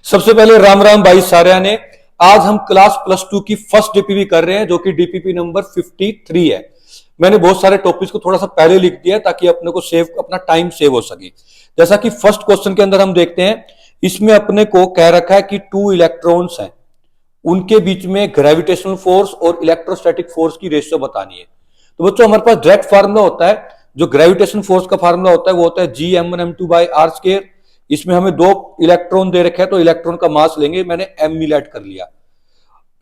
सबसे पहले राम राम भाई साਰਿਆਂ ने। आज हम क्लास +2 की फर्स्ट डीपीपी कर रहे हैं जो कि डीपीपी नंबर 53 है। मैंने बहुत सारे टॉपिक्स को थोड़ा सा पहले लिख दिया ताकि अपने को अपना टाइम सेव हो सके। जैसा कि फर्स्ट क्वेश्चन के अंदर हम देखते हैं, इसमें अपने को कह रखा है कि 2 इलेक्ट्रॉन्स हैं, उनके बीच में ग्रेविटेशनल फोर्स और इलेक्ट्रोस्टैटिक फोर्स की रेशियो बतानी है। तो बच्चों हमारे पास डायरेक्ट फार्मूला होता है, जो ग्रेविटेशन फोर्स का फार्मूला होता है वो होता है Gm1m2/r²। इसमें हमें 2 इलेक्ट्रॉन दे रखे हैं तो इलेक्ट्रॉन का मास लेंगे, मैंने m मिल कर लिया,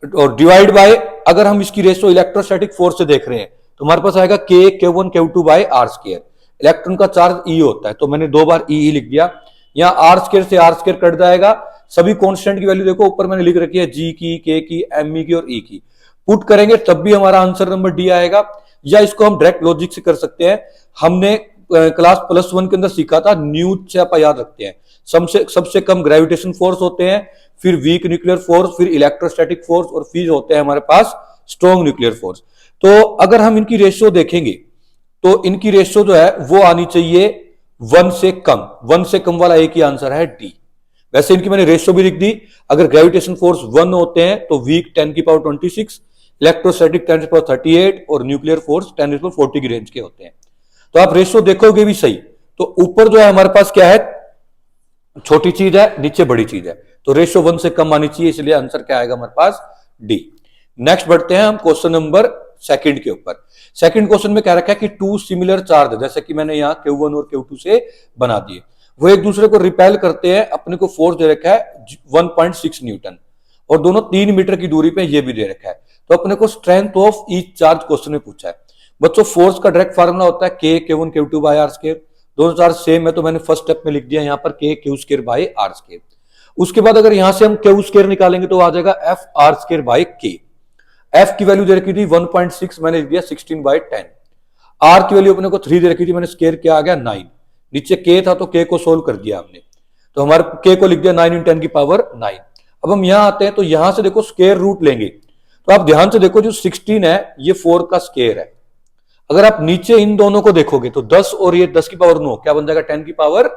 और डिवाइड बाय, अगर हम इसकी रेशियो इलेक्ट्रोस्टैटिक फोर्स से देख रहे हैं तो हमारे पास आएगा K1Q2/r²। इलेक्ट्रॉन का चार्ज E होता है तो मैंने 2 बार E लिख दिया। यहाँ r² से r² कट जाएगा। सभी कांस्टेंट की वैल्यू देखो ऊपर मैंने लिख रखी है, G की, K की, M की और E की। पुट करेंगे तब भी हमारा आंसर नंबर D आएगा। या इसको हम डायरेक्ट लॉजिक से कर सकते हैं। हमने क्लास +1 के अंदर सीखा था, न्यूटन से आप याद रखते हैं, सबसे कम ग्रेविटेशन फोर्स होते हैं, फिर वीक न्यूक्लियर फोर्स, फिर इलेक्ट्रोस्टैटिक फोर्स, और फिर होते हैं हमारे पास स्ट्रॉन्ग न्यूक्लियर फोर्स। तो अगर हम इनकी रेशियो देखेंगे तो इनकी रेशियो जो है वो आनी चाहिए 1 से कम। 1 से कम वाला एक ही आंसर है डी। वैसे इनकी मैंने रेशियो भी लिख दी। अगर ग्रेविटेशन फोर्स 1 होते हैं तो वीक 10⁻26, इलेक्ट्रोस्टैटिक 10⁻38 और न्यूक्लियर फोर्स 10⁻40 की रेंज के होते हैं। तो आप रेशियो देखोगे भी सही तो ऊपर जो है हमारे पास क्या है, छोटी चीज है, नीचे बड़ी चीज है, तो रेशियो 1 से कम आनी चाहिए, इसलिए आंसर क्या आएगा हमारे पास डी। नेक्स्ट बढ़ते हैं हम क्वेश्चन नंबर 2 के ऊपर। सेकंड क्वेश्चन में कह रखा है कि 2 सिमिलर चार्ज, जैसे कि मैंने यहाँ Q1 और Q2 से बना दिए, वो एक दूसरे को रिपेल करते हैं। अपने को फोर्स दे रखा है 1.6 न्यूटन और दोनों 3 मीटर की दूरी पे ये भी दे रखा है। तो अपने को strength of each charge question में पूछा है। बच्चों फोर्स का डायरेक्ट फार्मूला होता है K1Q2/r²। दोनों चार्ज सेम है तो मैंने फर्स्ट स्टेप में लिख दिया यहाँ पर K(Q²/r²। उसके बाद अगर यहां से हम Q² निकालेंगे तो आ जाएगा F(r²/K). F की वैल्यू दे रखी थी 1.6, मैंने लिख दिया 16/10। R की वैल्यू अपने को 3 दे रखी थी, मैंने स्क्वायर किया, आ गया 9। नीचे K था तो K को सोल्व कर दिया हमने, तो हमारे K को लिख दिया 9 × 10⁹। अब हम यहां आते हैं तो यहां से देखो स्क्वायर रूट लेंगे, तो आप ध्यान से देखो जो 16 है ये 4 का स्क्वायर है। अगर आप नीचे इन दोनों को देखोगे तो 10 और ये 10⁻9 क्या बन जाएगा, 10⁻10,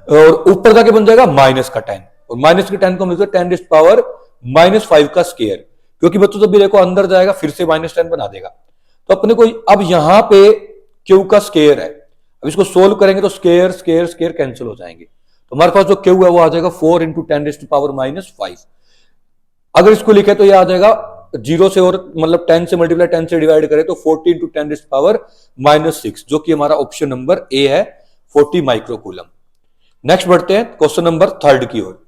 और ऊपर जाके बन जाएगा -10, और -10 को हम लिखते हैं 10⁻5 का स्क्वायर, क्योंकि बच्चों जब भी देखो अंदर जाएगा फिर से -10 बना देगा। तो अपने को अब यहां पे Q का स्क्वायर है, अब इसको सोल्व करेंगे तो स्क्वायर स्क्वायर स्क्वायर कैंसिल हो जाएंगे, तो हमारे पास जो Q है वो आ जाएगा 4 × 10⁻5। अगर इसको लिखे तो ये आ जाएगा 0 से, और मतलब 10 से मल्टीप्लाई 10 से डिवाइड करें तो 40 × 10⁻6, जो कि हमारा ऑप्शन नंबर ए है, 40 माइक्रोकूलम। नेक्स्ट बढ़ते हैं क्वेश्चन नंबर 3 की ओर।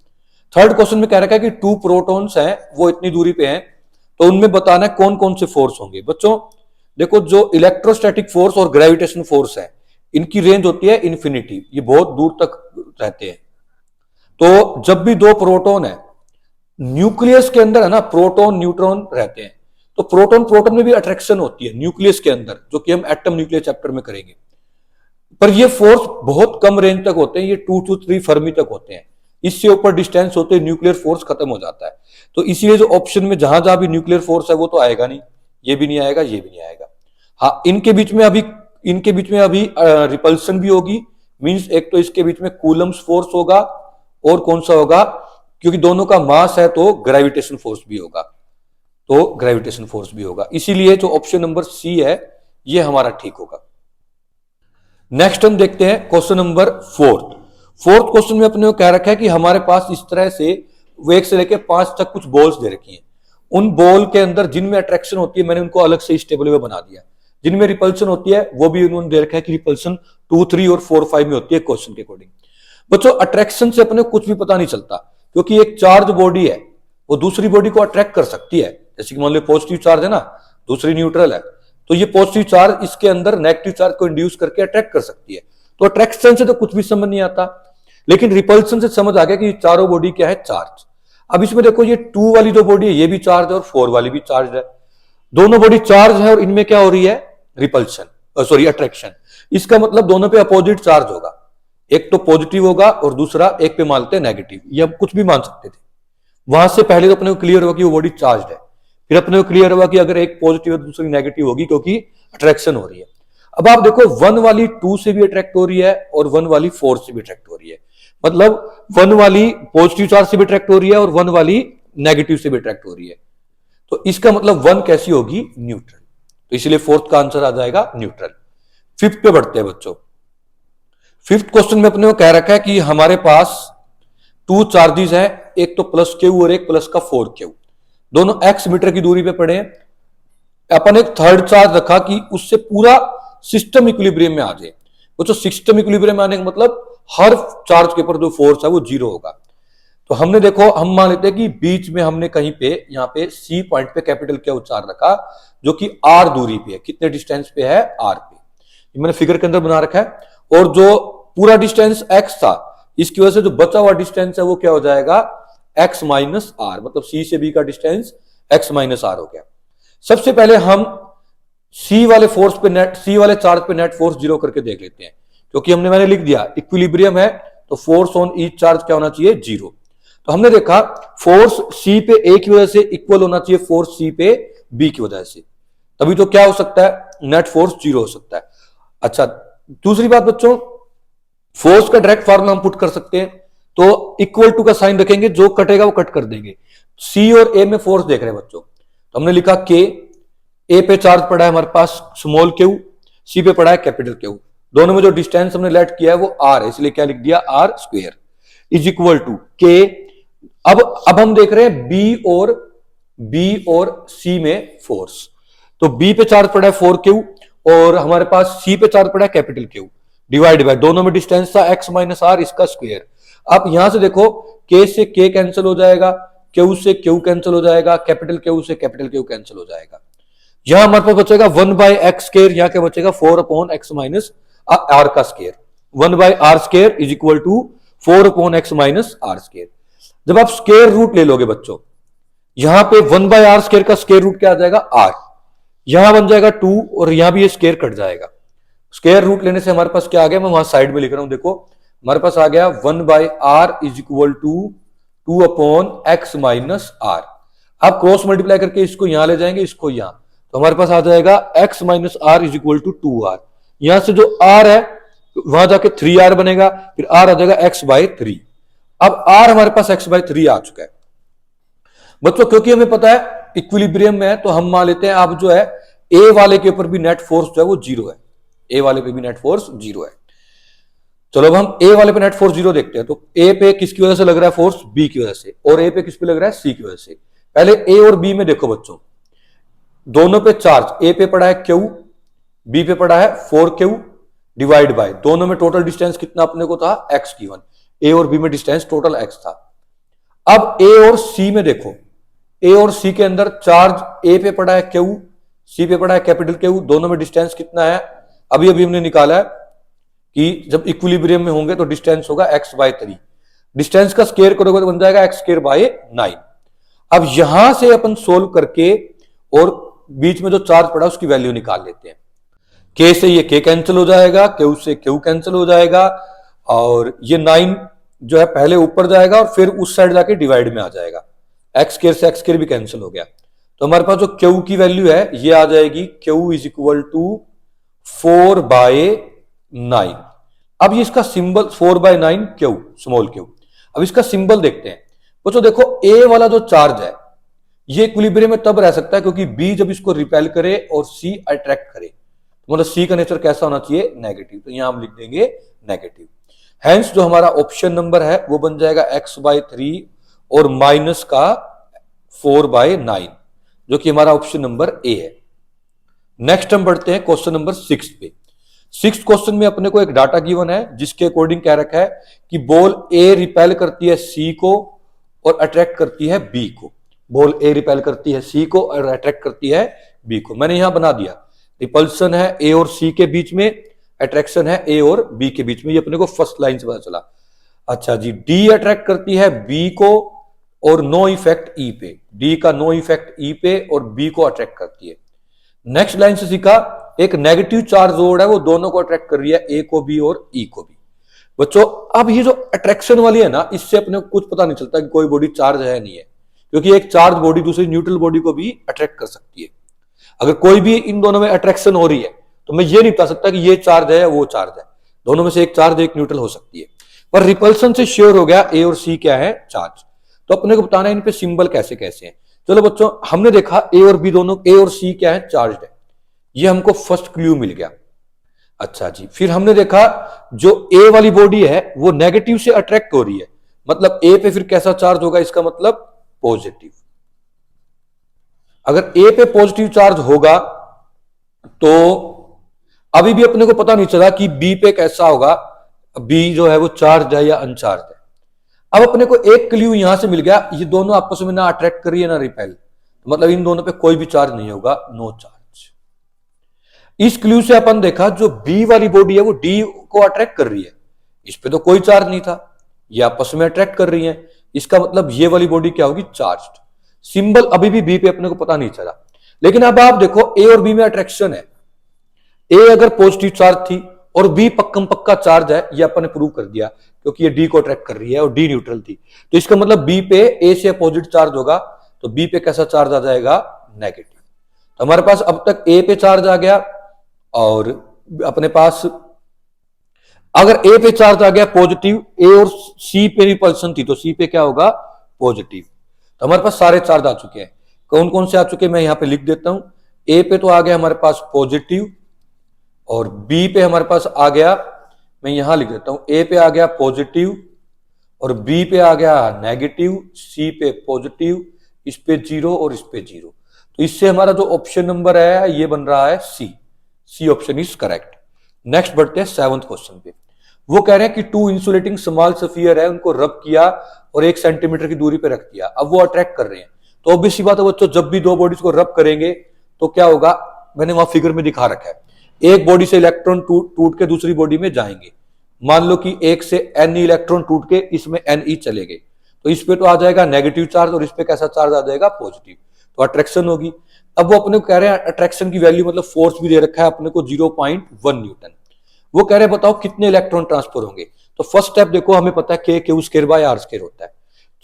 थर्ड क्वेश्चन में कह रखा है कि 2 प्रोटॉन्स हैं, वो इतनी दूरी पे हैं, तो उनमें बताना है कौन कौन से फोर्स होंगे। बच्चों देखो जो इलेक्ट्रोस्टैटिक फोर्स और ग्रेविटेशन फोर्स है इनकी रेंज होती है इन्फिनिटी, ये बहुत दूर तक रहते हैं। तो जब भी 2 प्रोटॉन है, न्यूक्लियस के अंदर है ना, प्रोटॉन न्यूट्रॉन रहते हैं, तो प्रोटॉन प्रोटॉन में भी अट्रैक्शन होती है न्यूक्लियस के अंदर, जो कि हम एटम न्यूक्लियर चैप्टर में करेंगे। पर ये फोर्स बहुत कम रेंज तक होते हैं, ये 2 to 3 फर्मी तक होते हैं। इससे ऊपर डिस्टेंस होते हैं न्यूक्लियर फोर्स खत्म हो जाता है। तो इसीलिए जो ऑप्शन में जहां जहां भी न्यूक्लियर फोर्स है वो तो आएगा नहीं, ये भी नहीं आएगा, ये भी नहीं आएगा। हाँ, इनके बीच में अभी रिपल्सन भी होगी, मींस एक तो इसके बीच में कूलम्स फोर्स होगा, और कौन सा होगा, क्योंकि दोनों का मास है तो ग्रेविटेशन फोर्स भी होगा, इसीलिए जो ऑप्शन नंबर सी है ये हमारा ठीक होगा। नेक्स्ट हम देखते हैं क्वेश्चन नंबर 4। फोर्थ क्वेश्चन में अपने को कह रखा है कि हमारे पास इस तरह से 1 से लेकर 5 तक कुछ बॉल्स दे रखी हैं। उन बॉल के अंदर जिनमें अट्रैक्शन होती है मैंने उनको अलग से इस टेबल में बना दिया, जिनमें रिपल्सन होती है वो भी उन्होंने दे रखा है कि रिपल्सन 2, 3 और 4, 5 में होती है क्वेश्चन के अकॉर्डिंग। बच्चों अट्रैक्शन से अपने कुछ भी पता नहीं चलता, क्योंकि एक चार्ज बॉडी है वो दूसरी बॉडी को अट्रैक्ट कर सकती है। जैसे कि मान लो पॉजिटिव चार्ज है ना, दूसरी न्यूट्रल है, तो ये पॉजिटिव चार्ज इसके अंदर नेगेटिव चार्ज को इंड्यूस करके अट्रैक्ट कर सकती है। तो अट्रैक्शन से तो कुछ भी समझ नहीं आता, लेकिन रिपल्सन से समझ आ गया कि चारों बॉडी क्या है, चार्ज। अब इसमें देखो ये 2 वाली जो बॉडी है ये भी चार्ज है और 4 वाली भी चार्ज है, दोनों बॉडी चार्ज है, और इनमें क्या हो रही है, अट्रैक्शन। इसका मतलब दोनों पे अपोजिट चार्ज होगा, एक तो पॉजिटिव होगा और दूसरा एक पे मानते हैं नेगेटिव, ये हम कुछ भी मान सकते थे। वहां से पहले तो अपने को क्लियर हुआ कि वो बॉडी चार्ज है, फिर अपने को क्लियर हुआ कि अगर एक पॉजिटिव है तो दूसरी नेगेटिव होगी, क्योंकि अट्रैक्शन हो रही है। अब आप देखो 1 वाली 2 से भी अट्रैक्ट हो रही है और 1 वाली 4 से भी अट्रैक्ट हो रही है, मतलब वन वाली पॉजिटिव चार्ज से भी अट्रैक्ट हो रही है और वन वाली नेगेटिव से भी अट्रैक्ट हो रही है। तो इसका मतलब वन कैसी होगी? न्यूट्रल। तो इसलिए फोर्थ का आंसर आ जाएगा न्यूट्रल। फिफ्थ पे बढ़ते हैं बच्चों। फिफ्थ क्वेश्चन में अपने को कह रखा है कि हमारे पास टू चार्जेस है, एक तो प्लस क्यू और एक प्लस का 4Q, दोनों एक्स मीटर की दूरी पे पड़े हैं। अपन एक थर्ड चार्ज रखा कि उससे पूरा सिस्टम इक्विलिब्रियम में आ जाए। तो सिस्टम इक्विलिब्रियम में आने का मतलब हर चार्ज के ऊपर जो फोर्स है वो जीरो होगा। तो हमने देखो, हम मान लेते हैं कि बीच में हमने कहीं पे यहाँ पे सी पॉइंट पे कैपिटल क्या चार्ज रखा जो कि आर दूरी पे है। कितने डिस्टेंस पे है? आर पे। ये मैंने फिगर के अंदर बना रखा है। और जो पूरा डिस्टेंस एक्स था, इसकी वजह से जो बचा हुआ डिस्टेंस है वो क्या हो जाएगा? X minus r. मतलब सी से बी का डिस्टेंस एक्स माइनस आर हो गया। सबसे पहले हम सी वाले फोर्स पे नेट, सी वाले चार्ज पे नेट फोर्स जीरो करके देख लेते हैं, क्योंकि मैंने लिख दिया इक्विलिब्रियम है तो फोर्स ऑन ईच चार्ज क्या होना चाहिए? जीरो। तो हमने देखा फोर्स सी पे ए की वजह से इक्वल होना चाहिए फोर्स सी पे बी की वजह से, तभी तो क्या हो सकता है? नेट फोर्स जीरो हो सकता है। अच्छा, दूसरी बात बच्चों, फोर्स का डायरेक्ट फार्मूला हम पुट कर सकते हैं। तो इक्वल टू का साइन रखेंगे, जो कटेगा वो कट कर देंगे। सी और ए में फोर्स देख रहे हैं बच्चों, तो हमने लिखा के, ए पे चार्ज पड़ा है हमारे पास स्मॉल क्यू, सी पे पड़ा है कैपिटल क्यू। दोनों में जो डिस्टेंस हमने लेट किया है वो आर है, इसलिए क्या लिख दिया? R square is equal to k. अब हम देख रहे हैं बी और सी में फोर्स। तो बी पे चार्ज पड़ा है 4Q और हमारे पास सी पे चार्ज पड़ा है कैपिटल क्यू, डिवाइड बाय दोनों में डिस्टेंस था एक्स माइनस आर, इसका स्क्वायर। अब यहां से देखो, के से के कैंसिल हो जाएगा, क्यू से क्यू कैंसिल हो जाएगा, कैपिटल क्यू से कैपिटल क्यू कैंसिल हो जाएगा। यहां हमारे पास बचेगा 1/x स्क्वायर, यहां क्या बचेगा? 4/x माइनस आर का square. 1/r square is equal to 4/x minus r square. जब आप स्क्वायर रूट ले लोगे बच्चों, यहां पे 1/r स्क्वायर का स्क्वायर रूट क्या आ जाएगा? r। यहां बन जाएगा 2 और यहां भी ये स्क्वायर कट जाएगा। स्क्वायर रूट लेने से हमारे पास क्या आ गया? मैं वहां साइड में लिख रहा हूं, देखो हमारे पास आ गया 1/r is equal to 2/x minus r. आप क्रॉस मल्टीप्लाई करके इसको यहां ले जाएंगे, इसको यहां, तो हमारे पास आ जाएगा x minus r is equal to 2r। यहां से जो r है वहां जाके 3r बनेगा, फिर r आ जाएगा x/3। अब r हमारे पास x/3 आ चुका है बच्चों। क्योंकि हमें पता है इक्विलिब्रियम में है, तो हम मान लेते हैं अब जो है ए वाले के ऊपर भी नेट फोर्स जो है वो जीरो है। ए वाले पे भी नेट फोर्स जीरो है। चलो अब हम ए वाले पे नेट फोर्स जीरो देखते हैं। तो ए पे किसकी वजह से लग रहा है फोर्स? बी की वजह से। और ए पे किस पे लग रहा है? सी की वजह से। पहले ए और बी में देखो बच्चों, दोनों पे चार्ज, ए पे पड़ा है क्यू, बी पे पड़ा है 4Q, डिवाइड बाय दोनों में टोटल डिस्टेंस कितना अपने को था? x given. ए और बी में डिस्टेंस टोटल x था। अब ए और सी में देखो, ए और सी के अंदर चार्ज ए पे पड़ा है क्यू, सी पे पड़ा है कैपिटल क्यू, दोनों में डिस्टेंस कितना है? अभी अभी हमने निकाला है कि जब इक्विलिब्रियम में होंगे तो डिस्टेंस होगा x/3। डिस्टेंस का स्क्वायर करोगे तो बन जाएगा x²/9। अब यहां से अपन सोल्व करके और बीच में जो चार्ज पड़ा उसकी वैल्यू निकाल लेते हैं। के से ये के कैंसिल हो जाएगा, क्यू से क्यू कैंसिल हो जाएगा, और ये 9 जो है पहले ऊपर जाएगा और फिर उस साइड जाके डिवाइड में आ जाएगा। एक्स स्क्वायर से एक्स स्क्वायर भी कैंसिल हो गया। तो हमारे पास जो क्यू की वैल्यू है ये आ जाएगी क्यू इज इक्वल टू 4/9। अब ये इसका सिंबल 4/9 क्यू, स्मॉल क्यू। अब इसका सिंबल देखते हैं बच्चों। देखो ए वाला जो चार्ज है ये इक्विलिब्रियम में तब रह सकता है क्योंकि बी जब इसको रिपेल करे और सी अट्रैक्ट करे, तो मतलब सी का नेचर कैसा होना चाहिए? नेगेटिव। तो यहां हम लिख देंगे नेगेटिव। हेंस जो हमारा ऑप्शन नंबर है वो बन जाएगा x/3 और माइनस का 4/9, जो कि हमारा ऑप्शन नंबर ए है। नेक्स्ट हम बढ़ते हैं क्वेश्चन नंबर 6 पे। 6th क्वेश्चन में अपने को एक डाटा गिवन है जिसके अकॉर्डिंग क्या रखा है कि बॉल ए रिपेल करती है सी को और अट्रैक्ट करती है बी को। बॉल ए रिपेल करती है सी को और अट्रैक्ट करती है बी को। मैंने यहां बना दिया, रिपल्सन है ए और सी के बीच में, अट्रैक्शन है ए और बी के बीच में। ये अपने को फर्स्ट लाइन से पता चला। अच्छा जी, डी अट्रैक्ट करती है बी को और नो इफेक्ट ई पे। डी का नो इफेक्ट ई पे और बी को अट्रैक्ट करती है। नेक्स्ट लाइन से सीखा, एक नेगेटिव चार्ज जोड़ है वो दोनों को अट्रैक्ट कर रही है, ए को भी और ई को भी। बच्चों अब ये जो अट्रैक्शन वाली है ना, इससे अपने को कुछ पता नहीं चलता कि कोई बॉडी चार्ज है नहीं है, क्योंकि एक चार्ज बॉडी दूसरी न्यूट्रल बॉडी को भी अट्रैक्ट कर सकती है। अगर कोई भी इन दोनों में अट्रैक्शन हो रही है तो मैं ये नहीं बता सकता कि ये चार्ज है या वो चार्ज है। दोनों में से एक चार्ज एक न्यूट्रल हो सकती है। पर रिपल्सन से श्योर हो गया ए और सी क्या है, चार्ज। तो अपने को बताना है इन पे सिंबल कैसे कैसे हैं। चलो बच्चों, हमने देखा ए और बी दोनों, ए और सी क्या है, चार्ज है। ये हमको फर्स्ट क्लू मिल गया। अच्छा जी, फिर हमने देखा जो ए वाली बॉडी है वो नेगेटिव से अट्रैक्ट हो रही है, मतलब ए पे फिर कैसा चार्ज होगा, इसका मतलब पॉजिटिव। अगर ए पे पॉजिटिव चार्ज होगा तो अभी भी अपने को पता नहीं चला कि बी पे कैसा होगा, बी जो है वो चार्ज है या अनचार्ज है। अब अपने को एक क्लू यहां से मिल गया, ये दोनों आपस में ना अट्रैक्ट कर रही है ना रिपेल, तो मतलब इन दोनों पे कोई भी चार्ज नहीं होगा, नो चार्ज। इस क्लू से अपन देखा जो बी वाली बॉडी है वो डी को अट्रैक्ट कर रही है, इस पे तो कोई चार्ज नहीं था, ये आपस में अट्रैक्ट कर रही है, इसका मतलब ये वाली बॉडी क्या होगी, चार्ज्ड। सिंबल अभी भी बी पे अपने को पता नहीं चला। लेकिन अब आप देखो ए और बी में अट्रैक्शन है, ए अगर पॉजिटिव चार्ज थी और बी पक्कम पक्का चार्ज है, ये अपन ने प्रूव कर दिया क्योंकि ये डी को अट्रैक्ट कर रही है और डी न्यूट्रल थी, तो इसका मतलब बी पे ए से अपोजिट चार्ज होगा, तो बी पे कैसा चार्ज आ जाएगा, नेगेटिव। तो हमारे पास अब तक ए पे चार्ज आ गया, और अपने पास अगर ए पे चार्ज आ गया पॉजिटिव, ए और सी पे रिपल्सन थी तो सी पे क्या होगा, पॉजिटिव। तो हमारे पास सारे चार्ज आ चुके हैं। कौन कौन से आ चुके हैं मैं यहां पे लिख देता हूं। ए पे तो आ गया हमारे पास पॉजिटिव, और बी पे हमारे पास आ गया, मैं यहां लिख देता हूं, ए पे आ गया पॉजिटिव और बी पे आ गया नेगेटिव, सी पे पॉजिटिव, इस पे 0 और इस पे 0। तो इससे हमारा जो ऑप्शन नंबर है ये बन रहा है C. C option is correct. Next बढ़ते हैं 7th क्वेश्चन पे। वो कह रहे हैं कि 2 इंसुलेटिंग स्मॉल स्फीयर है, उनको रब किया और 1 सेंटीमीटर की दूरी पे रख दिया, अब वो अट्रैक्ट कर रहे हैं। तो ऑब्वियस सी बात है बच्चों, जब भी दो बॉडीज को रब करेंगे तो क्या होगा, मैंने वहां फिगर में दिखा रखा है, एक बॉडी से इलेक्ट्रॉन टूट के दूसरी बॉडी में जाएंगे। मान लो कि एक से एन इलेक्ट्रॉन टूट के इसमें एन ई चले गए, तो इस पे तो आ जाएगा नेगेटिव चार्ज और इस पे कैसा चार्ज आ जाएगा, पॉजिटिव, तो अट्रैक्शन होगी। अब वो अपने को कह रहे हैं अट्रैक्शन की वैल्यू मतलब फोर्स भी दे रखा है अपने को 0.1 न्यूटन। वो कह रहे हैं बताओ कितने इलेक्ट्रॉन ट्रांसफर होंगे। तो फर्स्ट स्टेप देखो, हमें पता है Q square by R square होता है।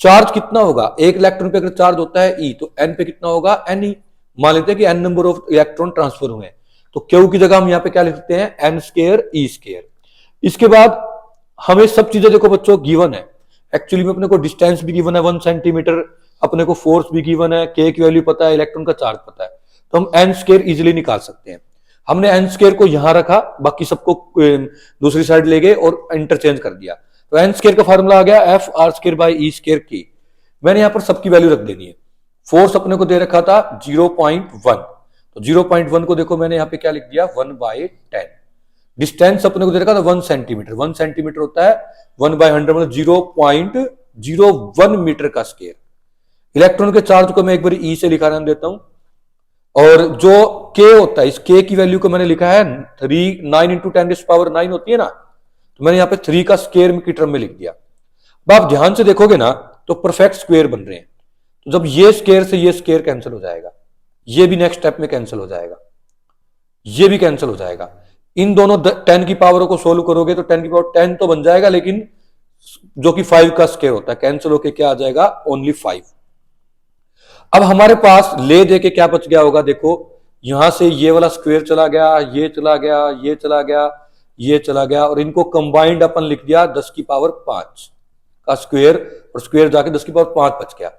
चार्ज कितना होगा, एक इलेक्ट्रॉन पे अगर चार्ज होता है E, तो N पे कितना होगा, Ne। मान लेते हैं कि N number of electron transfer हुए, तो Q की जगह हम यहाँ पे क्या लिखते हैं, N स्क्वायर E स्क्वायर। इसके बाद हमें सब चीजें देखो बच्चों गिवन है, एक्चुअली में अपने को डिस्टेंस भी गिवन है 1 सेंटीमीटर, अपने को फोर्स भी गिवन है, K की वैल्यू पता है, इलेक्ट्रॉन का चार्ज पता है, तो हम N स्क्वायर इजिली निकाल सकते हैं। हमने N स्क्वायर को यहां रखा, बाकी सबको दूसरी साइड ले गए और इंटरचेंज कर दिया, तो N स्क्वायर का फॉर्मूला आ गया F R square by E square की। मैंने यहां पर सबकी वैल्यू रख देनी है। फोर्स अपने को दे रखा था 0.1, तो 0.1 को देखो मैंने यहां पे क्या लिख दिया, 1/10। डिस्टेंस अपने को दे रखा था 1 सेंटीमीटर, 1 सेंटीमीटर होता है 1/100 मतलब 0.01 मीटर का स्क्वायर। इलेक्ट्रॉन के चार्ज को मैं एक बार ई से लिखा नाम देता हूं, और जो K होता है, इस K की वैल्यू को मैंने लिखा है 9 × 10⁻9 होती है ना, तो मैंने यहाँ पे 3 का स्क्वायर की टर्म में लिख दिया। अब आप ध्यान से देखोगे ना तो परफेक्ट स्क्वायर बन रहे हैं, तो जब ये स्क्वायर से ये स्क्वायर कैंसिल हो जाएगा, ये भी नेक्स्ट स्टेप में कैंसिल हो जाएगा, ये भी कैंसिल हो जाएगा। इन दोनों 10 की पावर को सोल्व करोगे तो 10 की पावर 10 तो बन जाएगा, लेकिन जो कि 5 का स्क्वायर होता है, कैंसिल होके क्या आ जाएगा, ओनली 5। अब हमारे पास ले दे के क्या बच गया होगा, देखो यहां से ये वाला स्क्वायर चला गया, ये चला गया, ये चला गया, ये चला गया, और इनको कंबाइंड अपन लिख दिया 10 की पावर 5 का स्क्वायर, और स्क्वायर जाके 10 की पावर 5 बच गया।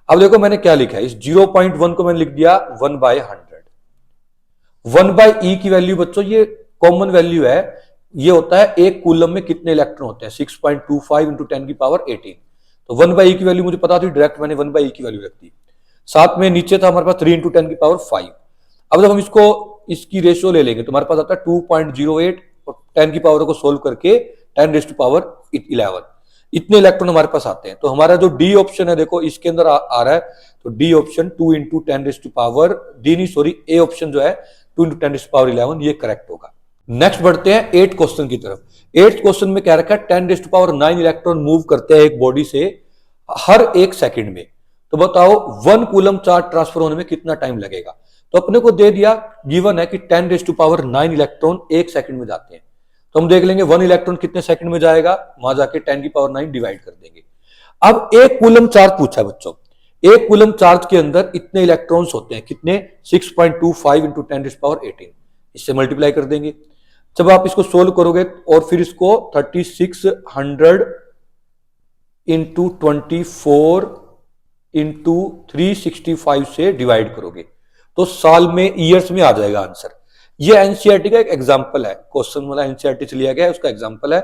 अब देखो मैंने क्या लिखा है, इस 0.1 को मैंने लिख दिया 1/100। 1/E की वैल्यू बच्चों ये कॉमन वैल्यू है, ये होता है एक कूलम में कितने इलेक्ट्रॉन होते हैं, 6.25 × 10 की पावर 18। तो 1/E की वैल्यू मुझे पता थी, डायरेक्ट मैंने 1/E की वैल्यू रख दी। साथ में नीचे था हमारे पास 3 × 10 की पावर 5। अब जब हम इसकी रेशियो ले लेंगे तो हमारे पास आता है 2.08, और 10 की पावर को सोल्व करके 10⁻11 इतने इलेक्ट्रॉन हमारे पास आते हैं। तो हमारा जो डी ऑप्शन है देखो इसके अंदर आ रहा है, तो डी ऑप्शन 2 × 10⁻, ए ऑप्शन जो है 2 × 10⁻11 ये करेक्ट होगा। नेक्स्ट बढ़ते हैं 8th क्वेश्चन की तरफ। 8th क्वेश्चन में क्या रखा है, 10⁻9 इलेक्ट्रॉन मूव करते हैं एक बॉडी से हर 1 सेकंड में, तो बताओ 1 कूलम चार्ज ट्रांसफर होने में कितना टाइम लगेगा। तो अपने को दे दिया, गिवन है कि 10⁻9 इलेक्ट्रॉन 1 सेकंड में जाते हैं, तो हम देख लेंगे 1 इलेक्ट्रॉन कितने सेकंड में जाएगा, वहां जाके 10 की पावर 9 डिवाइड कर देंगे। अब 1 कूलम चार्ज पूछा है बच्चों, 1 कूलम चार्ज के अंदर इतने इलेक्ट्रॉन्स होते हैं, कितने, 6.25 × 10⁻18, इससे मल्टीप्लाई कर देंगे। जब आप इसको सोल्व करोगे और फिर इसको 3600 इंटू 24 इंटू 365 से डिवाइड करोगे तो साल में, ईयर्स में आ जाएगा आंसर। ये एनसीईआरटी का एक एग्जांपल है, क्वेश्चन वाला एनसीईआरटी से लिया गया है, उसका एग्जांपल है।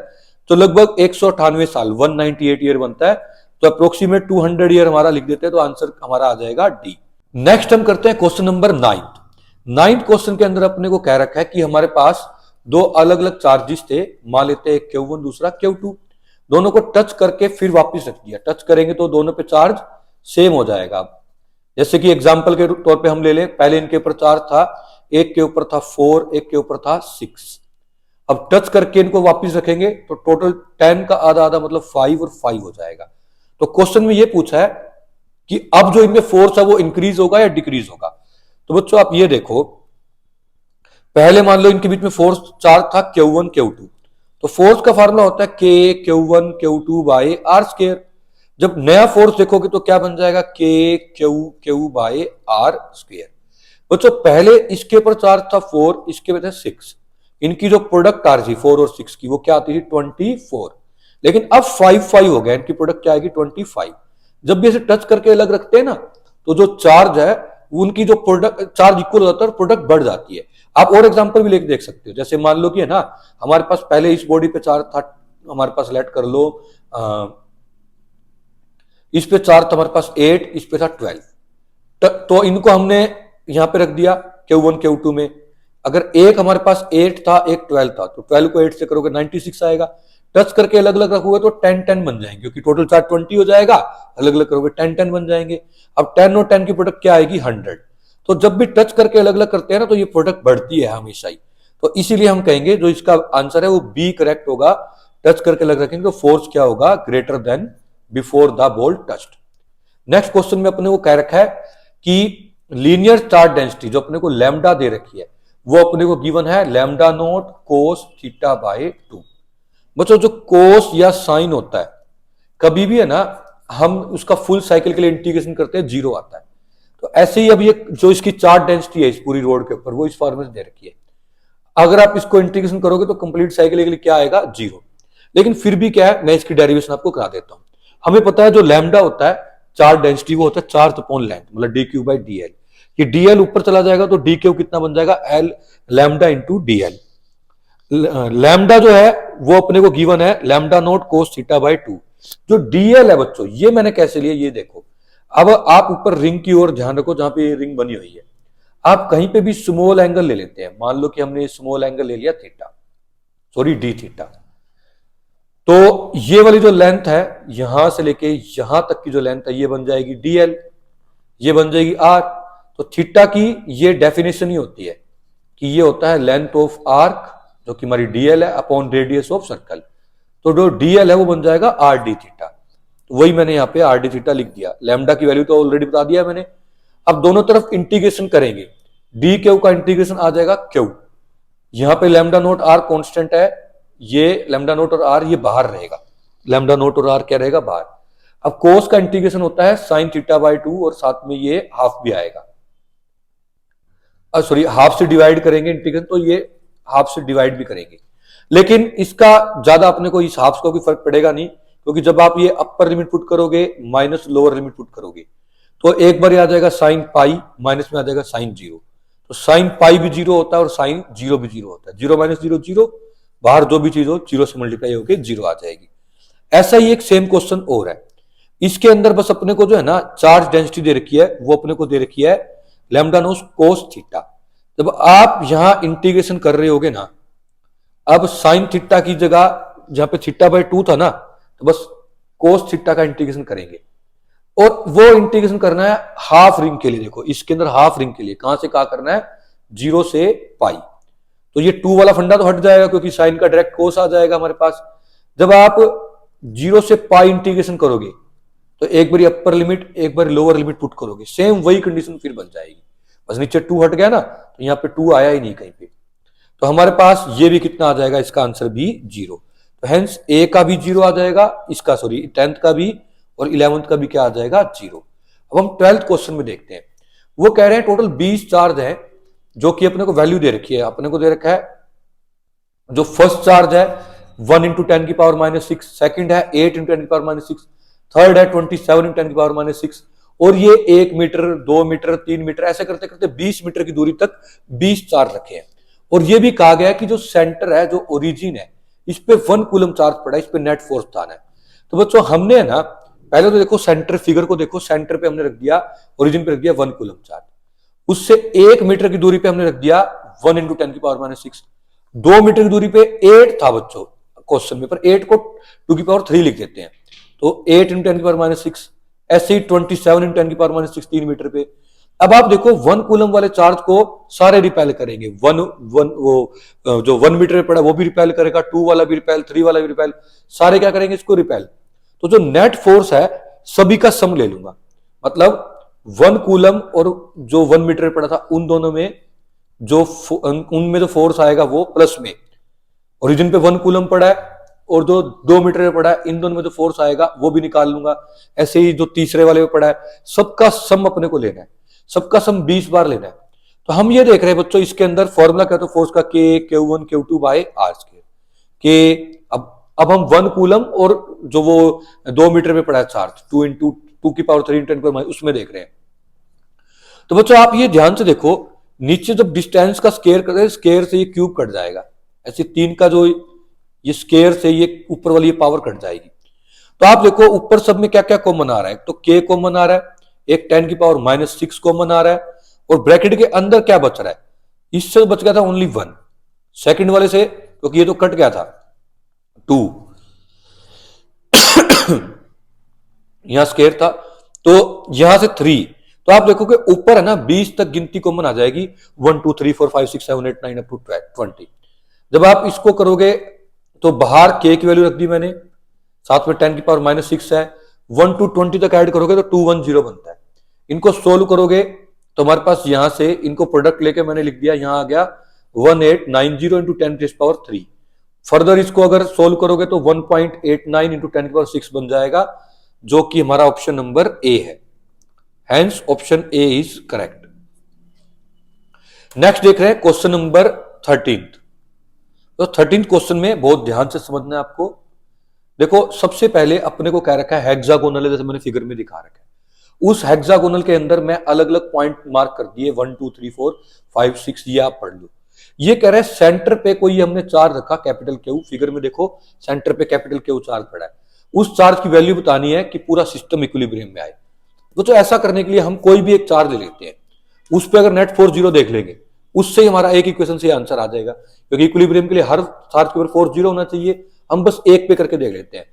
तो लगभग 198 साल 198 ईयर बनता है, तो अप्रोक्सीमेट 200 ईयर हमारा लिख देते हैं, तो आंसर हमारा आ जाएगा डी। नेक्स्ट हम करते हैं क्वेश्चन नंबर 9 क्वेश्चन के अंदर अपने को कह रखा है कि हमारे पास दो अलग अलग चार्जेस थे, मान लेते हैं Q1 दूसरा Q2, दोनों को टच करके फिर वापस रख दिया। टच करेंगे तो दोनों पे चार्ज सेम हो जाएगा। जैसे कि एग्जांपल के तौर पे हम ले लें, पहले इनके ऊपर चार्ज था, एक के ऊपर था 4, एक के ऊपर था 6। अब टच करके इनको वापस रखेंगे तो टोटल 10 का आधा आधा मतलब 5 और 5 हो जाएगा। तो क्वेश्चन में ये पूछा है कि अब जो इनमें फोर्स है वो इंक्रीज होगा या डिक्रीज होगा। तो बच्चों आप ये देखो, पहले मान लो इनके बीच में फोर्स चार्ज था Q1 Q2, तो फोर्स का फार्मूला होता है K Q1 Q2 by r square. जब नया फोर्स देखोगे तो क्या बन जाएगा, K Q by r square. बच्चों पहले इसके ऊपर चार्ज था 4, इसके ऊपर था 6, इनकी जो प्रोडक्ट आ रही थी 4 और 6 की वो क्या आती थी 24, लेकिन अब 5 हो गया, इनकी प्रोडक्ट क्या आएगी 25। जब भी इसे टच करके अलग रखते हैं ना, तो जो चार्ज है उनकी जो प्रोडक्ट चार्ज इक्वल हो जाता है और प्रोडक्ट बढ़ जाती है। आप और एग्जांपल भी लेके देख सकते हो, जैसे मान लो कि है ना, हमारे पास पहले इस बॉडी पे चार्ज था, हमारे पास लेट कर लो इस पे चार्ज था हमारे पास 8, इस पे था 12, तो इनको हमने यहां पे रख दिया Q1 Q2 में। अगर एक हमारे पास 8 था, एक 12 था, तो 12 को 8 से करोगे 96 आएगा। टच करके अलग अलग रखोगे तो 10 बन जाएंगे, क्योंकि टोटल चार्ज 20 हो जाएगा, अलग अलग करोगे 10 बन जाएंगे। अब 10 और 10 की प्रोडक्ट क्या आएगी 100। तो जब भी टच करके अलग अलग करते हैं ना, तो ये प्रोडक्ट बढ़ती है हमेशा ही। तो इसीलिए हम कहेंगे जो इसका आंसर है वो बी करेक्ट होगा। टच करके अलग रखेंगे तो फोर्स क्या होगा, greater than before the ball touched. Next question में अपने को कह रखा है कि लीनियर चार्ज डेंसिटी जो अपने को लैम्डा दे रखी है वो अपने को गिवन है lambda naught cos theta by 2। बच्चों जो कोस या साइन होता है कभी भी है ना, हम उसका फुल साइकिल के लिए इंटीग्रेशन करते हैं, 0 आता है। तो ऐसे ही अब ये जो इसकी चार्ज डेंसिटी है इस पूरी रोड के ऊपर वो इस फॉर्मूले से दे रखी है। अगर आप इसको इंटीग्रेशन करोगे तो कंप्लीट साइकिल के लिए क्या आएगा 0। लेकिन फिर भी क्या है, मैं इसकी डेरिवेशन आपको करा देता हूं। हमें पता है जो लैम्डा होता है चार्ज डेंसिटी वो होता है चार्ज अपॉन लेंथ, मतलब dq बाई dl। ये dl ऊपर चला जाएगा तो dq कितना बन जाएगा, l lambda into dl। Lambda जो है वो अपने को गिवन है lambda note cos theta by 2। जो dl है बच्चों ये मैंने कैसे लिया ये देखो। अब आप ऊपर रिंग की ओर ध्यान रखो, जहां पे रिंग बनी हुई है आप कहीं पे भी स्मॉल एंगल ले लेते हैं। मान लो कि हमने स्मॉल एंगल ले लिया थीटा, सॉरी डी थीटा, तो ये वाली जो लेंथ है यहां से लेके यहां तक की जो लेंथ है ये बन जाएगी dl, ये बन जाएगी r। तो थीटा की ये डेफिनेशन ही होती है कि ये होता है लेंथ ऑफ आर्क जो कि हमारी dl है अपॉन रेडियस ऑफ सर्कल। तो जो dl है वो बन जाएगा r d थीटा। तो वही मैंने यहाँ पे r d थीटा लिख दिया। लैम्डा की वैल्यू तो ऑलरेडी बता दिया मैंने। अब दोनों तरफ इंटीग्रेशन करेंगे, डी क्यू का इंटीग्रेशन आ जाएगा क्यू, यहां पे लैम्डा नोट आर कांस्टेंट है, ये लैम्डा नोट और आर ये बाहर रहेगा, लैम्डा नोट और आर क्या रहेगा बाहर। अब कोस का इंटीग्रेशन होता है साइन थीटा बाई 2 और साथ में ये हाफ भी आएगा, सॉरी हाफ से डिवाइड करेंगे इंटीग्रेशन, तो ये हाफ से डिवाइड भी करेंगे। लेकिन इसका ज्यादा अपने को इस हाफ का कोई फर्क पड़ेगा नहीं, क्योंकि जब आप ये अपर लिमिट पुट करोगे माइनस लोअर लिमिट पुट करोगे तो एक बार आ जाएगा साइन पाई, माइनस में आ जाएगा साइन 0। तो साइन पाई भी 0 होता है और साइन 0 भी 0 होता है। 0 माइनस 0 0, बाहर जो भी चीज हो 0 से मल्टीप्लाई होकर 0 आ जाएगी। ऐसा ही एक सेम क्वेश्चन और है, इसके अंदर बस अपने को जो है ना चार्ज डेंसिटी दे रखी है वो अपने को दे रखी है लैम्डा नोट कोस थीटा। जब आप यहां इंटीग्रेशन कर रहे होगे ना, अब साइन थीटा की जगह जहां पे थीटा बाई 2 था ना, तो बस कोस थीटा का इंटीग्रेशन करेंगे और वो इंटीग्रेशन करना है हाफ रिंग के लिए। देखो इसके अंदर हाफ रिंग के लिए कहां से कहां करना है, 0 से पाई। तो ये 2 वाला फंडा तो हट जाएगा क्योंकि साइन का डायरेक्ट कोस आ जाएगा हमारे पास। जब आप 0 से पाई इंटीग्रेशन करोगे तो एक बार अपर लिमिट एक बार लोअर लिमिट पुट करोगे, सेम वही कंडीशन फिर बन जाएगी। बस नीचे 2 हट गया ना, तो यहाँ पे 2 आया ही नहीं कहीं पे, तो हमारे पास ये भी कितना आ जाएगा, इसका आंसर भी 0। तो हेंस ए का भी 0 आ जाएगा, इसका सॉरी 10th का भी और 11th का भी क्या आ जाएगा 0। अब हम 12th क्वेश्चन में देखते हैं। वो कह रहे हैं टोटल 20 चार्ज है जो कि अपने को वैल्यू दे रखी है, अपने को दे रखा है जो फर्स्ट चार्ज है 1 × 10⁻⁶, सेकंड है 8 × 10⁻⁶, थर्ड है 27 × 10⁻⁶, और ये 1 मीटर, 2 मीटर, 3 मीटर ऐसे करते करते 20 मीटर की दूरी तक 20 चार्ज रखे हैं। और ये भी कहा गया है कि जो सेंटर है, जो ओरिजिन है, इस पे 1 कूलम चार्ज पड़ा है, इस पे नेट फोर्स था। तो बच्चों हमने है ना, पहले तो देखो सेंटर फिगर को देखो, सेंटर पे हमने रख दिया, ओरिजिन पे रख दिया 1 कूलम चार्ज, उससे 1 मीटर की दूरी पे हमने रख दिया 1 × 10⁻⁶, 2 मीटर की दूरी पे 8 था बच्चों क्वेश्चन में, पर 8 को 2⁻3 लिख देते हैं, तो 8 × 10⁻⁶, ऐसे ही 27 × 10⁻⁶, 3 मीटर पे। अब आप देखो 1 कूलम वाले चार्ज को सारे रिपेल करेंगे, वो जो 1 मीटर पे पड़ा वो भी रिपेल करेगा, 2 वाला भी रिपेल, 3 वाला भी रिपेल, सारे क्या करेंगे, इसको रिपेल। तो जो नेट फोर्स है सभी का सम ले लूंगा, मतलब 1 कूलम और जो 1 मीटर पड़ा था उन दोनों में जो उनमें जो फोर्स आएगा वो प्लस में, ओरिजिन पे 1 कूलम पड़ा है और जो 2 मीटर पे पड़ा है, इन दोनों में जो फोर्स आएगा वो भी निकाल लूंगा। ऐसे ही जो तीसरे वाले पे पड़ा है, सबका सम अपने को लेना है, सबका सम 20 बार लेना है। तो हम ये देख रहे हैं बच्चों, इसके अंदर फॉर्मूला क्या, तो फोर्स का K1 Q2 bye R square के। अब हम 1 कूलम और जो वो 2 मीटर पे पड़ा है चार्ज 2 × 2⁻3 उसमें देख रहे हैं। तो बच्चों आप ये ध्यान से देखो, नीचे जब डिस्टेंस का स्केयर करें, स्केयर से ये क्यूब कट जाएगा, ऐसे 3 का जो ये स्केयर से ये ऊपर वाली ये पावर कट जाएगी। तो आप देखो ऊपर सब में क्या क्या कॉमन आ रहा है, तो K कॉमन आ रहा है, एक 10⁻⁻6 कॉमन आ रहा है, और ब्रैकेट के अंदर क्या बच रहा है, इससे बच गया था ओनली 1, सेकंड वाले से, क्योंकि ये तो कट गया था 2 यहां स्केयर था, तो यहां से 3। तो आप देखो कि ऊपर है ना 20 तक गिनती कॉमन आ जाएगी, 1 2 3 4 5 6 7 8 9 अप टू 20। जब आप इसको करोगे तो बाहर K की वैल्यू रख दी मैंने, साथ में 10⁻⁻6 है, 1 to 20 तक ऐड करोगे तो 210 बनता है। इनको सोल्व करोगे तो हमारे पास यहां से इनको प्रोडक्ट लेके मैंने लिख दिया, यहां आ गया 1890 इंटू 10⁻3। फर्दर इसको अगर सोल्व करोगे तो 1.89 इंटू 10⁻6 बन जाएगा, जो कि हमारा ऑप्शन नंबर ए है। Hence option A is correct. Next देख रहे हैं क्वेश्चन नंबर 13। तो 13 क्वेश्चन में बहुत ध्यान से समझना है आपको। देखो सबसे पहले अपने को कह रखा है हेक्सागोनल है, जैसे मैंने फिगर में दिखा रखा है, उस हेक्सागोनल के अंदर मैं अलग अलग पॉइंट मार्क कर दिए 1 2 3 4 5 6, ये आप पढ़ लो। ये कह रहे हैं सेंटर पे कोई हमने चार्ज रखा कैपिटल क्यू, फिगर में देखो सेंटर पे कैपिटल क्यू चार्ज पड़ा है, उस चार्ज की वैल्यू बतानी है कि पूरा सिस्टम इक्विलिब्रियम में आए। तो ऐसा करने के लिए हम कोई भी एक चार्ज ले लेते हैं, उस पर अगर नेट फोर्स 0 देख लेंगे, उससे ही हमारा एक इक्वेशन से आंसर आ जाएगा, क्योंकि इक्विलिब्रियम के लिए हर चार्ज के ऊपर फोर्स 0 होना चाहिए। हम बस एक पे करके देख लेते हैं।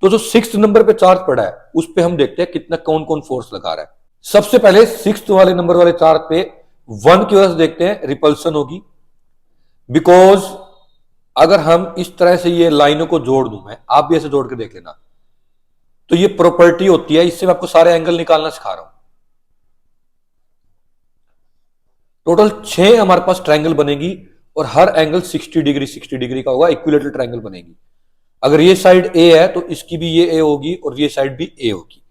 तो जो 6th नंबर पे चार्ज पड़ा है उस पे हम देखते हैं कितना कौन कौन फोर्स लगा रहा है। सबसे पहले 6th वाले नंबर वाले चार्ज पे 1 की वजह से देखते हैं रिपल्सन होगी, बिकॉज अगर हम इस तरह से ये लाइनों को जोड़ दूं, मैं आप भी ऐसे जोड़ के देख लेना, तो ये प्रॉपर्टी होती है, इससे मैं आपको सारे एंगल निकालना सिखा रहा हूं। टोटल 6 हमारे पास ट्रायंगल बनेगी और हर एंगल 60 डिग्री का होगा, इक्विलेटरल ट्रायंगल बनेगी। अगर ये साइड ए है तो इसकी भी ये ए होगी और ये साइड भी ए होगी।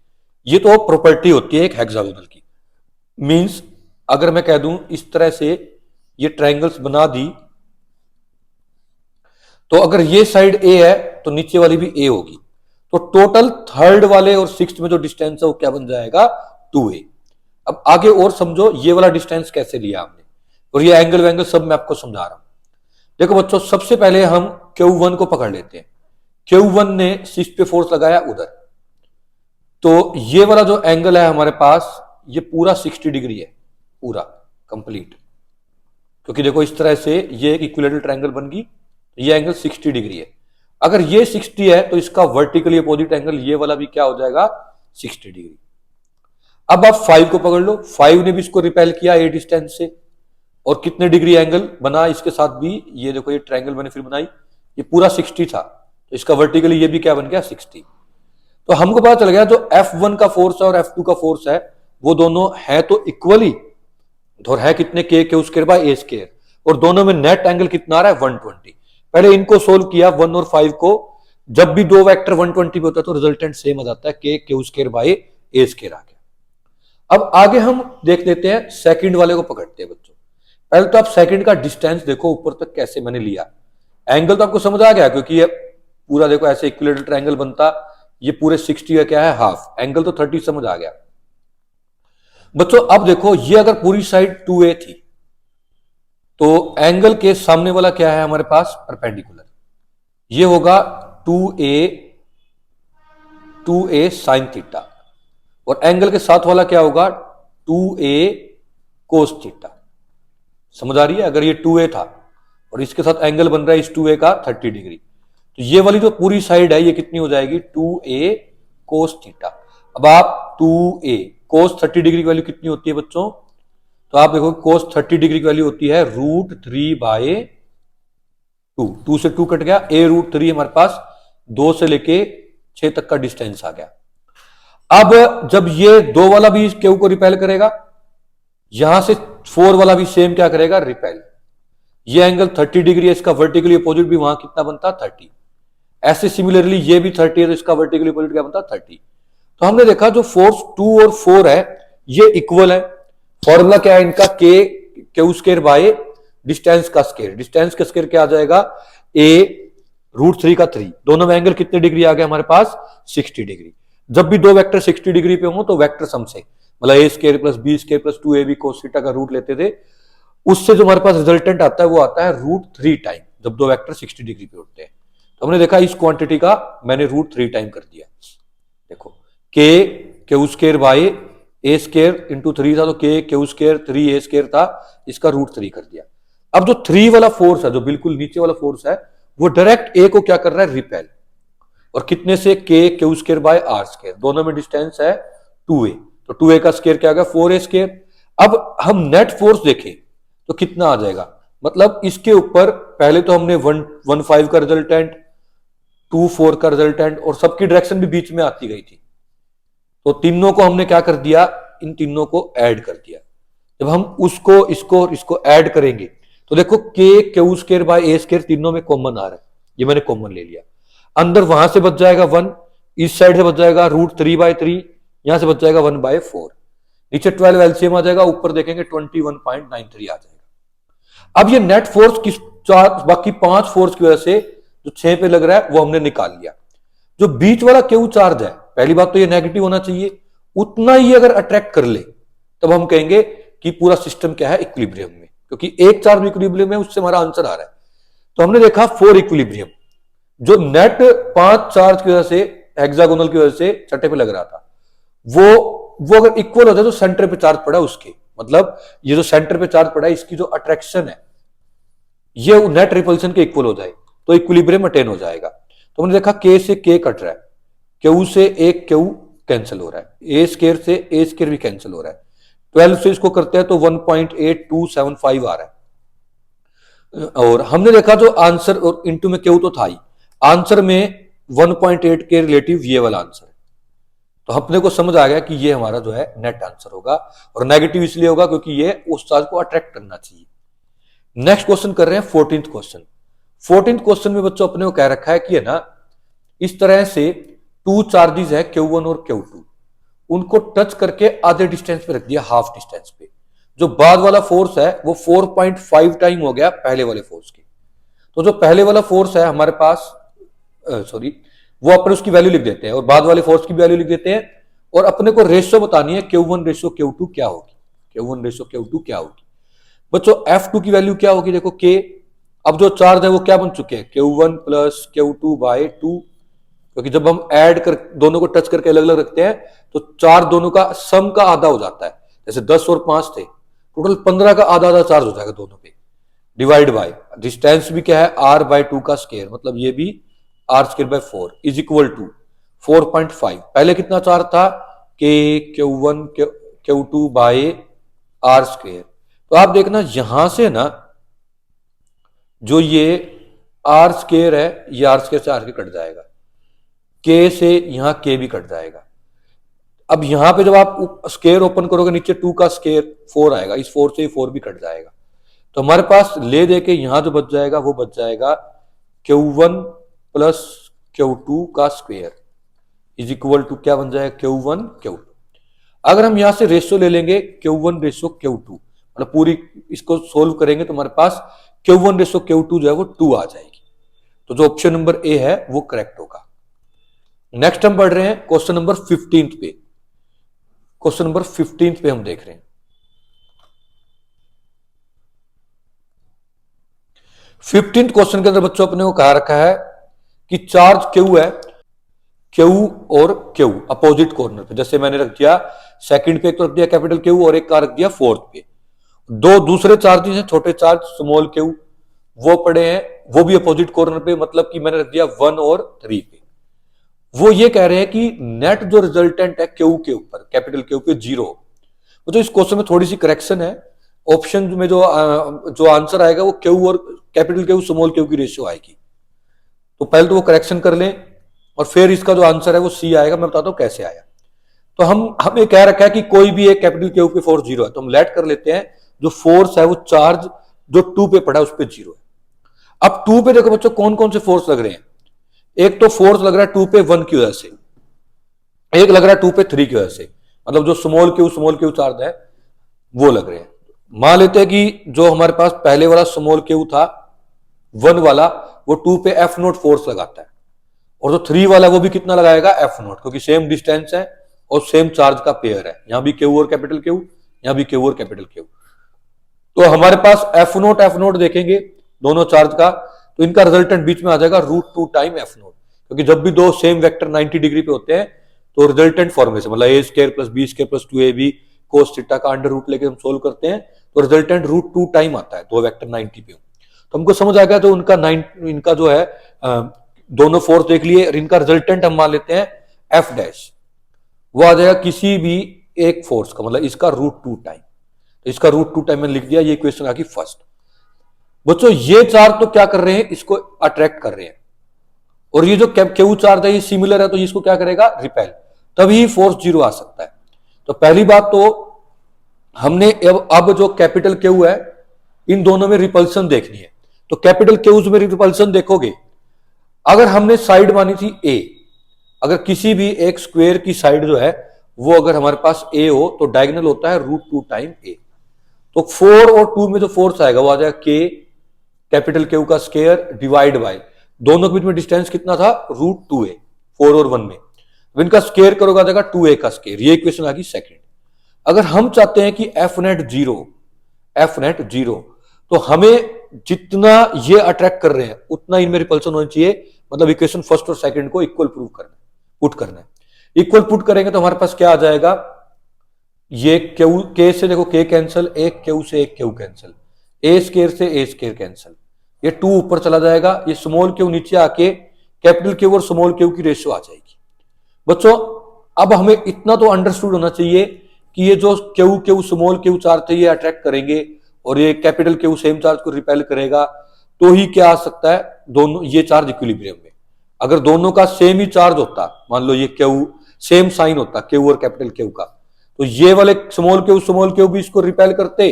ये तो प्रॉपर्टी होती है एक हेक्सागोनल की। मींस अगर मैं कह दूं इस तरह से ये ट्रायंगल्स बना दी, तो अगर ये साइड ए है तो नीचे वाली भी ए होगी, तो टोटल थर्ड वाले और 6th में जो डिस्टेंस है वो क्या बन जाएगा, 2a। अब आगे और समझो ये वाला डिस्टेंस कैसे लिया हमने, और ये एंगल वैंगल सब मैं आपको समझा रहा हूं। देखो बच्चों सबसे पहले हम Q1 को पकड़ लेते हैं। Q1 ने 6 पे फोर्स लगाया उधर, तो ये वाला जो एंगल है हमारे पास ये पूरा 60 डिग्री है, पूरा कंप्लीट, क्योंकि देखो इस तरह से ये एक इक्विलेटरल ट्रायंगल बन गई, ये एंगल 60 डिग्री है। अगर ये 60 है तो इसका वर्टिकली अपोजिट एंगल ये वाला भी क्या हो जाएगा, 60 डिग्री। अब आप 5 को पकड़ लो, 5 ने भी इसको रिपेल किया ए डिस्टेंस से, और कितने डिग्री एंगल बना इसके साथ भी, ये देखो ये ट्रायंगल मैंने फिर बनाई, ये पूरा 60 था, तो इसका वर्टिकली ये भी क्या बन गया, 60। तो हमको पता चल गया जो F1 का फोर्स है और F2 का फोर्स है वो दोनों है तो इक्वली, और है कितने K square by A square, और दोनों में नेट एंगल कितना आ रहा है, 120। पहले इनको सोल्व किया 1 और 5 को, जब भी दो वेक्टर 120 पे होता है तो रिजल्टेंट सेम आ जाता है, K square by A square आ गया। अब आगे हम देख लेते हैं सेकंड वाले को पकड़ते हैं बच्चों। पहले तो आप सेकंड का डिस्टेंस देखो ऊपर तक कैसे मैंने लिया, एंगल तो आपको समझ आ गया, क्योंकि ये पूरा देखो ऐसे इक्विलेटरल ट्रायंगल बनता, ये पूरे 60 का क्या है हाफ, एंगल तो 30 समझ आ गया बच्चों। अब देखो ये अगर पूरी साइड 2a थी तो एंगल के सामने वाला क्या है हमारे पास परपेंडिकुलर, ये होगा 2a साइन थीटा, और एंगल के साथ वाला क्या होगा 2a कोस थीटा। समझ आ रही है? अगर ये 2a था और इसके साथ एंगल बन रहा है इस 2a का 30 डिग्री, तो ये वाली जो पूरी साइड है ये कितनी हो जाएगी 2a कोस थीटा। अब आप 2a कोस 30 डिग्री की वैल्यू कितनी होती है बच्चों, तो आप देखो कोस 30 डिग्री की वैल्यू होती है √3/2, 2 से 2 कट गया, a√3 हमारे पास 2 से लेके 6 तक का डिस्टेंस आ गया। अब जब ये 2 वाला भी क्यू को रिपेल करेगा, यहां से 4 वाला भी सेम क्या करेगा रिपेल, ये एंगल 30 डिग्री है, इसका वर्टिकली अपोजिट भी वहां कितना बनता 30, ऐसे सिमिलरली ये भी 30 है तो इसका वर्टिकली अपोजिट क्या बनता 30। तो हमने देखा जो फोर्स 2 और 4 है ये इक्वल है, फॉर्मूला क्या है इनका k² बाय डिस्टेंस का स्क्वायर, डिस्टेंस का स्क्वायर क्या आ जाएगा a√3 का 3, दोनों में एंगल कितने डिग्री आ गया हमारे पास 60 डिग्री। जब भी दो वेक्टर 60 डिग्री पे हो तो वेक्टर सम से मतलब a² + b² + 2ab cos theta का रूट लेते थे, उससे जो हमारे पास रिजल्टेंट आता है वो आता है √3 टाइम, जब दो वेक्टर 60 डिग्री पे होते हैं। तो हमने देखा इस क्वांटिटी का मैंने √3 टाइम कर दिया, देखो k² बाय a² × 3 था तो k² 3a² था, इसका √3 कर दिया। अब जो 3 वाला फोर्स है जो बिल्कुल नीचे वाला फोर्स है वो डायरेक्ट a को क्या कर रहा है रिपेल, और कितने से k² बाय r², दोनों में डिस्टेंस है 2a, तो 2a का स्क्वायर क्या आ गया 4a²। अब हम नेट फोर्स देखें तो कितना आ जाएगा, मतलब इसके ऊपर पहले तो हमने 115 का रिजल्टेंट, 24 का रिजल्टेंट, और सबकी डायरेक्शन भी बीच में आती गई थी, तो तीनों को हमने क्या कर दिया इन तीनों को ऐड कर दिया। जब हम उसको इसको ऐड करेंगे तो देखो k² बाय a² तीनों में कॉमन आ रहा है, ये मैंने कॉमन ले लिया, अंदर वहां से बच जाएगा 1, इस साइड से बच जाएगा √3/3, यहां से बच जाएगा 1/4, नीचे 12 एलसीएम आ जाएगा, ऊपर देखेंगे 21.93 आ जाएगा। अब ये नेट फोर्स किस बाकी 5 फोर्स की वजह से जो 6 पे लग रहा है वो हमने निकाल लिया। जो बीच वाला क्यू चार्ज है, पहली बात तो ये नेगेटिव होना चाहिए, उतना ही अगर अट्रैक्ट कर ले तब हम कहेंगे कि पूरा सिस्टम क्या है इक्विलिब्रियम में, क्योंकि एक चार्ज इक्विलिब्रियम में उससे हमारा आंसर आ रहा है। तो हमने देखा 4 इक्विलिब्रियम, जो नेट 5 चार्ज की वजह से हेक्सागोनल की वजह से छठे पे लग रहा था, वो अगर इक्वल हो जाए तो सेंटर पे चार्ज पड़ा उसके, मतलब ये जो सेंटर पे चार्ज पड़ा है इसकी जो अट्रैक्शन है ये नेट रिपल्सन के इक्वल हो जाए तो इक्विलिब्रियम अटेन हो जाएगा। तो हमने देखा k से k कट रहा है, q से एक q कैंसिल हो रहा है, a² से a² भी कैंसिल हो रहा है, 12 से इसको करते हैं तो 1.8275 आ रहा है। और हमने देखा जो आंसर और इनटू में q तो था ही, आंसर में 1.8 के रिलेटिव ये वाला आंसर है, तो अपने को समझ आ गया कि ये हमारा जो है नेट आंसर होगा, और नेगेटिव इसलिए होगा क्योंकि ये उस चार्ज को अट्रैक्ट करना चाहिए। नेक्स्ट क्वेश्चन कर रहे हैं 14th क्वेश्चन। 14th क्वेश्चन में बच्चों अपने को कह रखा है कि है ना इस तरह से 2 चार्जेस है Q1 और Q2, उनको टच करके आधे डिस्टेंस पे रख दिया, हाफ डिस्टेंस पे, जो बाद वाला फोर्स है वो 4.5 टाइम हो गया पहले वाले फोर्स के। तो जो पहले वाला फोर्स है हमारे पास वो अपने उसकी वैल्यू लिख देते हैं और बाद वाले फोर्स की वैल्यू लिख देते हैं, और अपने को रेशियो बतानी है Q1:Q2 क्या होगी, Q1:Q2 क्या होगी। बच्चों F2 की वैल्यू क्या होगी, देखो K, अब जो चार्ज है वो क्या बन चुके हैं Q1 + Q2/2, क्योंकि जब हम ऐड कर दोनों को टच करके अलग अलग रखते हैं तो चार्ज दोनों का सम का आधा हो जाता है, जैसे 10 और 5 थे, टोटल 15 का आधा आधा चार्ज हो जाएगा दोनों पे, डिवाइड बाय डिस्टेंस भी क्या है r/2 का स्क्वायर, मतलब ये भी r²/4 इज इक्वल टू 4.5। पहले कितना चार्ज था Q1/Q2/r²। तो आप देखना यहां से ना जो ये r² है ये r² से r के कट जाएगा, k से यहां k भी कट जाएगा। अब यहां पे जब आप स्क्वायर ओपन करोगे नीचे 2 का स्क्वायर 4 आएगा, इस 4 से 4 भी कट जाएगा, तो हमारे पास ले दे के यहां जो बच जाएगा वो बच जाएगा Q1 + Q2 का स्क्वायर इज इक्वल टू क्या बन जाएगा Q1/Q2। अगर हम यहां से रेशियो ले लेंगे Q1:Q2, मतलब पूरी इसको सोल्व करेंगे तो हमारे पास Q1:Q2 जो है वो 2 आ जाएगी। तो जो ऑप्शन नंबर ए है वो करेक्ट होगा। नेक्स्ट हम बढ़ रहे हैं क्वेश्चन नंबर 15 पे। क्वेश्चन नंबर 15 पे हम देख रहे हैं। 15 क्वेश्चन के अंदर बच्चों अपने को कहा रखा है कि चार्ज क्यू है, क्यू और क्यू अपोजिट कॉर्नर पे। जैसे मैंने रख दिया सेकंड पे एक तो रख दिया कैपिटल क्यू और एक का रख दिया फोर्थ पे। दो दूसरे चार्जेस हैं छोटे चार्ज स्मॉल क्यू, वो पड़े हैं वो भी अपोजिट कॉर्नर पे, मतलब कि मैंने रख दिया 1 और 3 पे। वो ये कह रहे हैं कि नेट जो रिजल्टेंट है क्यू के ऊपर कैपिटल क्यू पे 0। तो इस क्वेश्चन में थोड़ी सी करेक्शन है। ऑप्शन में जो आंसर आएगा वो क्यू और कैपिटल क्यू स्मॉल क्यू की रेशियो आएगी। तो पहले तो वो करेक्शन कर लें और फिर इसका जो आंसर है वो सी आएगा। मैं बताता हूं कैसे आया। तो हमें कह रखा है कि कोई भी एक कैपिटल क्यू पे फोर्स 0 है, तो हम लेट कर लेते हैं जो फोर्स है वो चार्ज जो 2 पे पड़ा है उस पे 0 है। अब 2 पे देखो बच्चों कौन कौन से फोर्स लग रहे हैं। एक तो फोर्स लग रहा है 2 पे 1 की वजह से, एक लग रहा है 2 पे 3 की वजह से, मतलब जो स्मॉल क्यू चार्ज है वो लग रहे हैं। मान लेते हैं कि जो हमारे पास पहले वाला स्मॉल क्यू था 1 वाला वो 2 पे F0 फोर्स लगाता है, और जो 3 वाला वो भी कितना लगाएगा F0, क्योंकि सेम डिस्टेंस है और सेम चार्ज का पेयर है। यहां भी क्यू और कैपिटल क्यू, यहां भी क्यू और कैपिटल क्यू। तो हमारे पास F0 देखेंगे दोनों चार्ज का, तो इनका रिजल्टेंट बीच में आ जाएगा √2 टाइम F0, क्योंकि जब भी दो सेम वेक्टर 90 डिग्री पे होते हैं तो रिजल्टेंट फॉर्मेशन मतलब a² + b² + 2ab cos theta का अंडर रूट लेके हम सोल्व करते हैं तो रिजल्टेंट √2 टाइम आता है दो वेक्टर 90 पे। तो हमको समझ आ गया। तो इनका जो है दोनों फोर्स देख लिए और इनका रिजल्टेंट हम मान लेते हैं F', वो आ जाएगा किसी भी एक फोर्स का, मतलब इसका √2 टाइम। तो इसका √2 टाइम मैंने लिख दिया। ये क्वेश्चन आ गई फर्स्ट। बच्चों ये चार्ज तो क्या कर रहे हैं, इसको अट्रैक्ट कर रहे हैं, और ये जो क्यू चार्ज है ये सिमिलर है तो इसको क्या करेगा, रिपेल, तभी फोर्स 0 आ सकता है। तो पहली बात तो हमने अब जो कैपिटल क्यू है इन दोनों में रिपल्सन देखनी है। तो कैपिटल क्यूज में रिपल्सन देखोगे, अगर हमने साइड मानी थी ए, अगर किसी भी एक स्क्वायर की साइड जो है वो अगर हमारे पास ए हो तो डायगोनल होता है √2 टाइम ए। तो 4 और 2 में जो फोर्स आएगा वो आ जाएगा के कैपिटल क्यू का स्क्वायर डिवाइड बाय दोनों के बीच में डिस्टेंस कितना था √2a, 4 और 1 में इनका स्क्वायर करोगे आ जाएगा 2a का स्क्वायर। ये इक्वेशन आ गई सेकंड। अगर हम चाहते हैं कि Fnet 0 तो हमें जितना ये अट्रैक्ट कर रहे हैं उतना इनमें रिपल्सन होना चाहिए, मतलब इक्वेशन फर्स्ट और सेकंड को इक्वल प्रूव करना, पुट करना है। इक्वल पुट करेंगे तो हमारे पास क्या आ जाएगा, ये क्यू के से देखो के कैंसिल, एक क्यू से एक क्यू कैंसिल, a² से a² कैंसिल, ये 2 ऊपर चला जाएगा, ये स्मॉल क्यू नीचे आके कैपिटल क्यू और स्मॉल क्यू की रेशियो आ जाएगी। बच्चों अब हमें इतना तो अंडरस्टूड होना चाहिए कि ये जो क्यू स्मॉल क्यू चार्ज थे ये अट्रैक्ट करेंगे और ये कैपिटल क्यू सेम चार्ज को रिपेल करेगा, तो ही क्या आ सकता है, दोनों ये चार्ज इक्विलिब्रियम में। अगर दोनों का सेम ही चार्ज होता, मान लो ये क्यू सेम साइन होता क्यू और कैपिटल क्यू का, तो ये वाले स्मॉल क्यू भी इसको रिपेल करते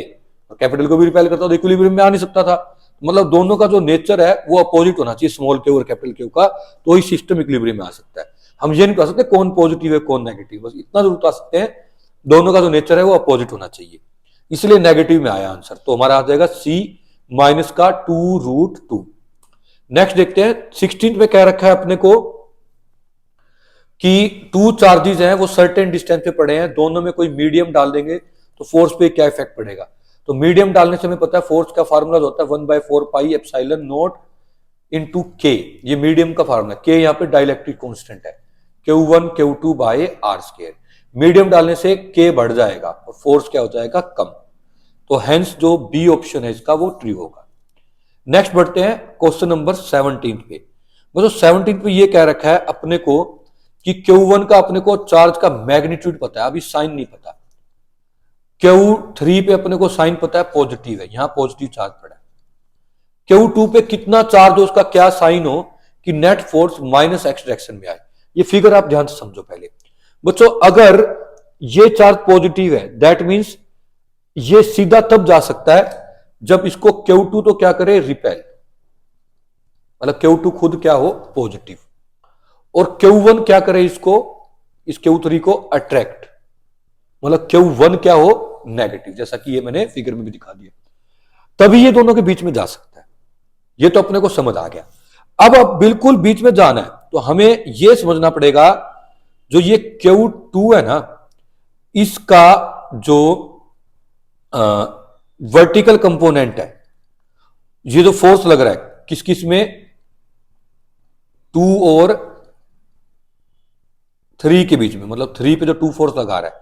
और कैपिटल को भी रिपेल करता, तो इक्विलिब्रियम में आ नहीं सकता था। मतलब दोनों का जो नेचर है वो अपोजिट होना चाहिए, स्मॉल क्यू और कैपिटल क्यू का, तो ही सिस्टम इक्विलिब्रियम में आ सकता है। हम ये नहीं कह सकते कौन पॉजिटिव है कौन नेगेटिव, बस इतना जरूर बता सकते हैं दोनों का जो नेचर है वो अपोजिट होना चाहिए, इसलिए नेगेटिव में आया आंसर। तो हमारा आ जाएगा C माइनस का 2√2। नेक्स्ट देखते हैं 16 में कह रखा है अपने को कि 2 चार्जेस हैं वो सर्टेन डिस्टेंस पे पड़े हैं, दोनों में कोई मीडियम डाल देंगे तो फोर्स पे क्या इफेक्ट पड़ेगा। तो मीडियम डालने से हमें पता है फोर्स का फार्मूला होता है 1/4 पाई एप्सिलॉन नॉट इनटू के, ये मीडियम का फार्मूला। के यहाँ पे डाइलेक्ट्रिक कांस्टेंट है, Q1 Q2 bye r²। Medium डालने से के बढ़ जाएगा और फोर्स क्या हो जाएगा, कम। तो हेंस जो बी ऑप्शन है इसका वो ट्रू होगा। नेक्स्ट बढ़ते हैं क्वेश्चन नंबर 17 पे। मतलब 17 पे ये कह रखा है अपने को कि Q1 का अपने को चार्ज का मैग्नीट्यूड पता है, अभी साइन नहीं पता। Q3 पे अपने को साइन पता है पॉजिटिव है, यहां पॉजिटिव चार्ज पड़ा है। Q2 पे कितना चार्ज हो, उसका क्या साइन हो कि नेट फोर्स -x डायरेक्शन में आए। ये फिगर आप ध्यान से समझो पहले बच्चों। अगर ये चार्ज पॉजिटिव है दैट मींस ये सीधा तब जा सकता है जब इसको Q2 तो क्या करे, रिपेल, मतलब Q2 खुद क्या हो, पॉजिटिव, और Q1 क्या करे इसको, इस Q3 को अट्रैक्ट, मतलब Q1 क्या हो, नेगेटिव, जैसा कि ये मैंने फिगर में भी दिखा दिया, तभी ये दोनों के बीच में जा सकता है। ये तो अपने को समझ आ गया। अब बिल्कुल बीच में जाना है तो हमें यह समझना पड़ेगा, जो ये Q2 है ना, इसका जो वर्टिकल कंपोनेंट है, ये जो फोर्स लग रहा है किस किस में, 2 और 3 के बीच में, मतलब 3 पे जो 2 फोर्स लगा रहा है,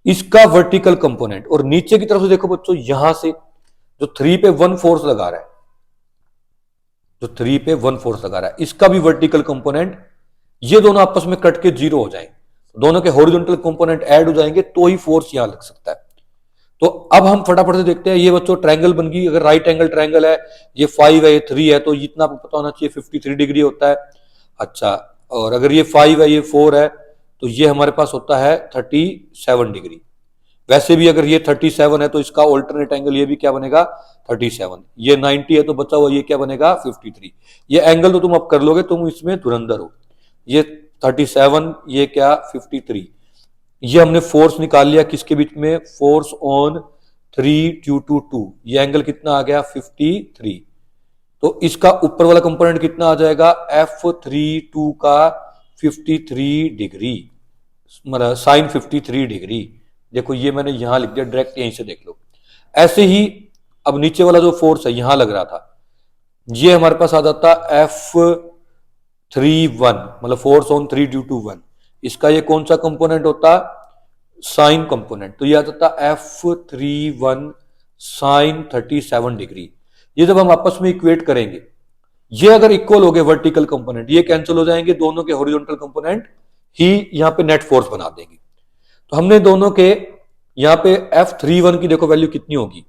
इसका वर्टिकल कंपोनेंट। और नीचे की तरफ से देखो बच्चों, यहां से जो 3 पे 1 फोर्स लगा रहा है, जो 3 पे 1 फोर्स लगा रहा है, इसका भी वर्टिकल कंपोनेंट, ये दोनों आपस में कट के 0 हो जाएंगे, दोनों के हॉरिजॉन्टल कंपोनेंट ऐड हो जाएंगे तो ही फोर्स यहां लग सकता है। तो अब हम फटाफट से देखते हैं, ये बच्चों ट्रायंगल बन गई। अगर राइट एंगल ट्रायंगल है, ये 5 है, ये 3 है, तो इतना आपको पता होना चाहिए 53 डिग्री होता है। अच्छा, और अगर ये 5 है, ये 4 है, तो ये हमारे पास होता है 37 डिग्री। वैसे भी अगर ये 37 है तो इसका ऑल्टरनेट एंगल ये भी क्या बनेगा, 37। ये 90 है तो बचा हुआ ये क्या बनेगा, 53। ये एंगल तो तुम अब कर लोगे, तुम इसमें धुरंधर हो। ये 37, ये क्या 53। ये हमने फोर्स निकाल लिया किसके बीच में, फोर्स ऑन 3 ड्यू टू 2। ये एंगल कितना आ गया, 53। तो इसका ऊपर वाला कंपोनेंट कितना आ जाएगा, F32 का 53 डिग्री, मतलब साइन 53 डिग्री। देखो ये मैंने यहां लिख दिया, डायरेक्ट यहीं से देख लो। ऐसे ही अब नीचे वाला जो फोर्स है यहां लग रहा था, ये हमारे पास आ जाता F31, मतलब फोर्स ऑन 3 ड्यू टू 1। इसका ये कौन सा कंपोनेंट होता, साइन कंपोनेंट। तो ये आ जाता F31 साइन 37 डिग्री। ये जब हम आपस में इक्वेट करेंगे, ये अगर इक्वल हो गए वर्टिकल कंपोनेंट, ये कैंसिल हो जाएंगे, दोनों के हॉरिजॉन्टल कंपोनेंट ही यहां पे नेट फोर्स बना देंगे। तो हमने दोनों के यहां पे F31 की देखो वैल्यू कितनी होगी,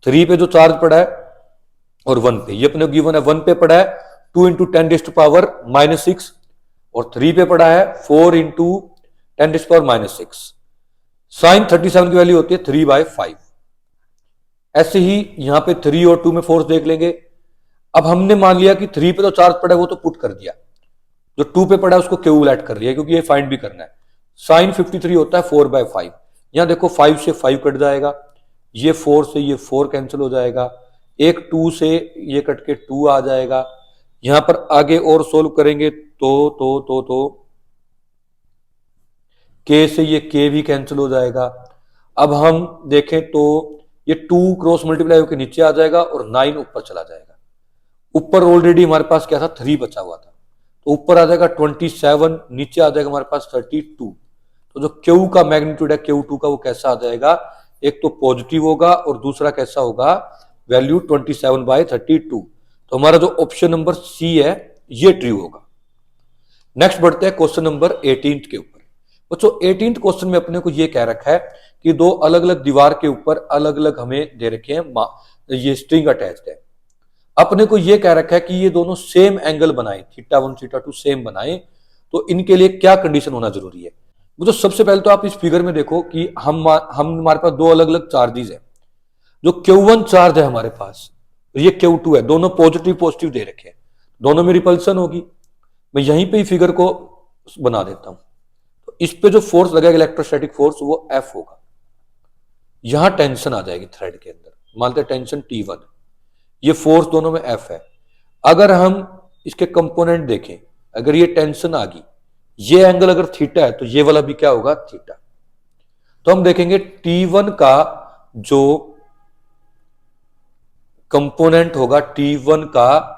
3 पे जो चार्ज पड़ा है और 1 पे, ये अपने गिवन है, 1 पे पड़ा है 2 इंटू 10⁻⁻6 और 3 पे पड़ा है 4 इंटू 10⁻⁻6। साइन 37 की वैल्यू होती है 3/5। ऐसे ही यहां पे 3 और 2 में फोर्स देख लेंगे। अब हमने मान लिया कि 3 पे तो चार्ज पड़ा है, वो तो पुट कर दिया, जो 2 पे पड़ा है उसको क्यूमुलेट कर लिया, क्योंकि ये फाइंड भी करना है। साइन 53 होता है 4/5। यहां देखो 5 से 5 कट जाएगा, ये 4 से ये 4 कैंसिल हो जाएगा, एक 2 से ये कट के 2 आ जाएगा। यहां पर आगे और सोल्व करेंगे तो के से ये के भी कैंसिल हो जाएगा। अब हम देखें तो ये 2 क्रॉस मल्टीप्लाई होकर नीचे आ जाएगा और 9 ऊपर चला जाएगा। ऊपर ऑलरेडी हमारे पास क्या था, 3 बचा हुआ था, तो ऊपर आ जाएगा 27, नीचे आ जाएगा हमारे पास 32। तो जो Q का मैग्नीट्यूड है Q2 का, वो कैसा आ जाएगा, एक तो पॉजिटिव होगा और दूसरा कैसा होगा, वैल्यू 27/32। तो हमारा जो ऑप्शन नंबर सी है ये ट्रू होगा। नेक्स्ट बढ़ते हैं क्वेश्चन नंबर 18 के ऊपर। बच्चों 18 क्वेश्चन में अपने को ये कह रखा है कि दो अलग अलग दीवार के ऊपर अलग अलग हमें दे रखे हैं, ये स्ट्रिंग अटैच्ड है। अपने को ये कह रखा है कि ये दोनों सेम एंगल बनाए, θ1 θ2 सेम बनाए, तो इनके लिए क्या कंडीशन होना जरूरी है। तो सबसे पहले तो आप इस फिगर में देखो कि हम हमारे पास दो अलग अलग चार्जेस है। जो Q1 चार्ज है हमारे पास, ये Q2 है, दोनों पॉजिटिव पॉजिटिव दे रखे हैं, दोनों में रिपल्सन होगी। मैं यहीं पे ही फिगर को बना देता हूं। तो इस पे जो फोर्स लगेगा इलेक्ट्रोस्टैटिक फोर्स, वो F होगा। यहां टेंशन आ जाएगी थ्रेड के अंदर, मानते हैं टेंशन T1, ये फोर्स दोनों में F है। अगर हम इसके कंपोनेंट देखें, अगर ये टेंशन आ गई, ये एंगल अगर थीटा है, तो ये वाला भी क्या होगा, थीटा। तो हम देखेंगे T1 का जो कंपोनेंट होगा, T1 का